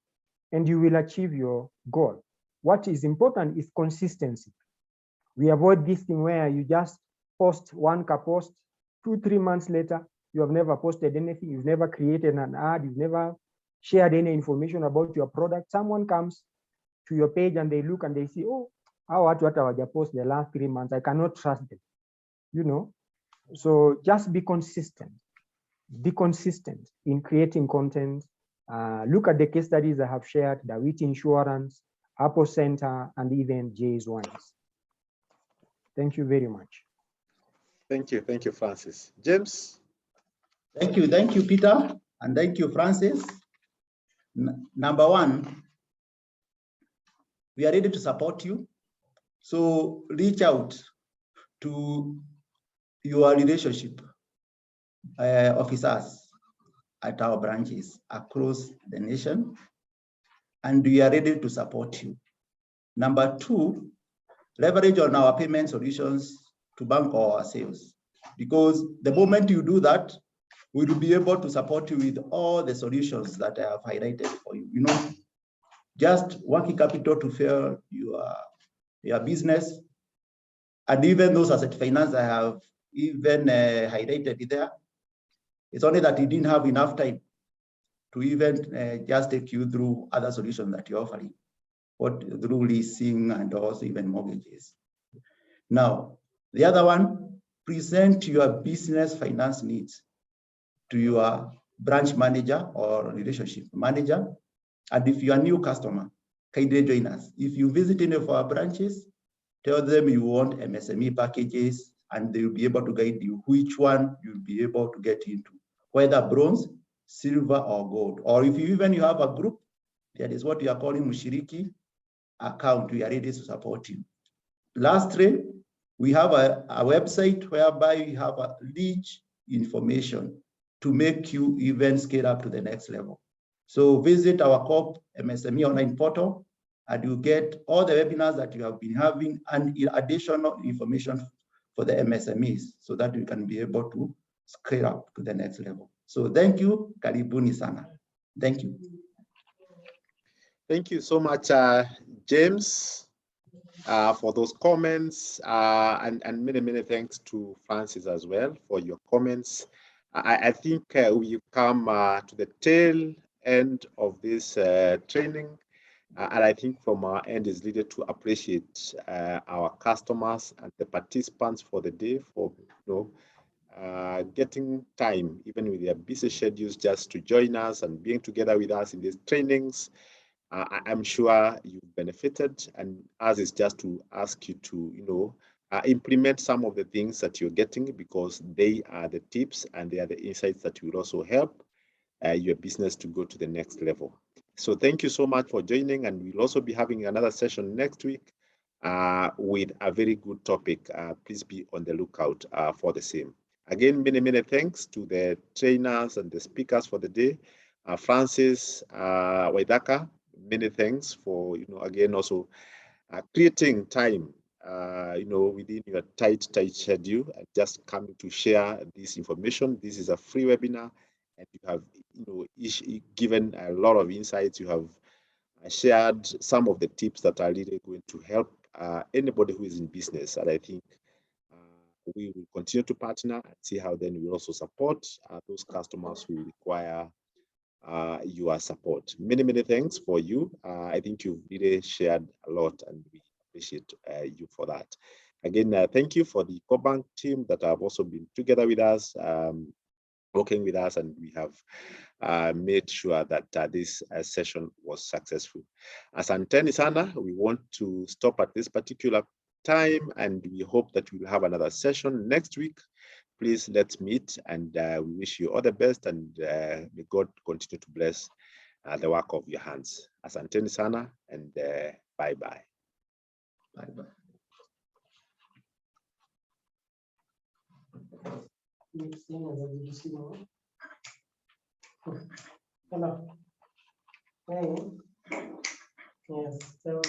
Speaker 2: and you will achieve your goal. What is important is consistency. We avoid this thing where you just post one post, 2-3 months later, you have never posted anything, you've never created an ad, you've never shared any information about your product. Someone comes to your page and they look and they see, oh, what I post the last 3 months, I cannot trust them, you know. So just be consistent. Be consistent in creating content. Look at the case studies I have shared, the Wheat Insurance, Apple Center, and even Jay's Wines. Thank you very much.
Speaker 1: Thank you, Francis. James?
Speaker 4: Thank you, Peter, and thank you, Francis. Number one, we are ready to support you. So reach out to your relationship officers at our branches across the nation, and we are ready to support you. Number two, leverage on our payment solutions to bank our sales, because the moment you do that, we will be able to support you with all the solutions that I have highlighted for you. You know, just working capital to fuel your business, and even those asset finance I have even highlighted there. It's only that you didn't have enough time to even just take you through other solutions that you're offering, through leasing and also even mortgages. Now, the other one, present your business finance needs to your branch manager or relationship manager. And if you are a new customer, kindly join us. If you visit any of our branches, tell them you want MSME packages, and they will be able to guide you which one you'll be able to get into, whether bronze, silver, or gold. Or if you have a group, that is what we are calling Mushiriki account, we are ready to support you. Lastly, we have a website whereby we have a rich information to make you even scale up to the next level. So visit our COP MSME online portal, and you get all the webinars that you have been having and additional information for the MSMEs so that we can be able to scale up to the next level. So thank you, karibuni sana. Thank you.
Speaker 1: Thank you so much, James, for those comments, and many thanks to Francis as well for your comments. I think we've come to the tail end of this training, and I think from our end is needed to appreciate our customers and the participants for the day for getting time, even with their busy schedules, just to join us and being together with us in these trainings. I'm sure you've benefited, and ours is just to ask you to, implement some of the things that you're getting, because they are the tips and they are the insights that will also help your business to go to the next level. So thank you so much for joining, and we'll also be having another session next week with a very good topic. Please be on the lookout for the same. Again, many thanks to the trainers and the speakers for the day. Francis Waidaka, many thanks for, again, also creating time, within your tight schedule, and just coming to share this information. This is a free webinar, and you have, given a lot of insights. You have shared some of the tips that are really going to help anybody who is in business. And I think we will continue to partner and see how then we also support those customers who require your support. Many thanks for you. I think you've really shared a lot, and we appreciate you for that. Again, thank you for the CoBank team that have also been together with us, working with us, and we have made sure that this session was successful. Asanteni sana, we want to stop at this particular time, and we hope that we'll have another session next week. Please let's meet, and we wish you all the best, and may God continue to bless the work of your hands. Asanteni sana, and bye-bye.
Speaker 4: Bye-bye.
Speaker 2: Hello. Hey. Yes. So.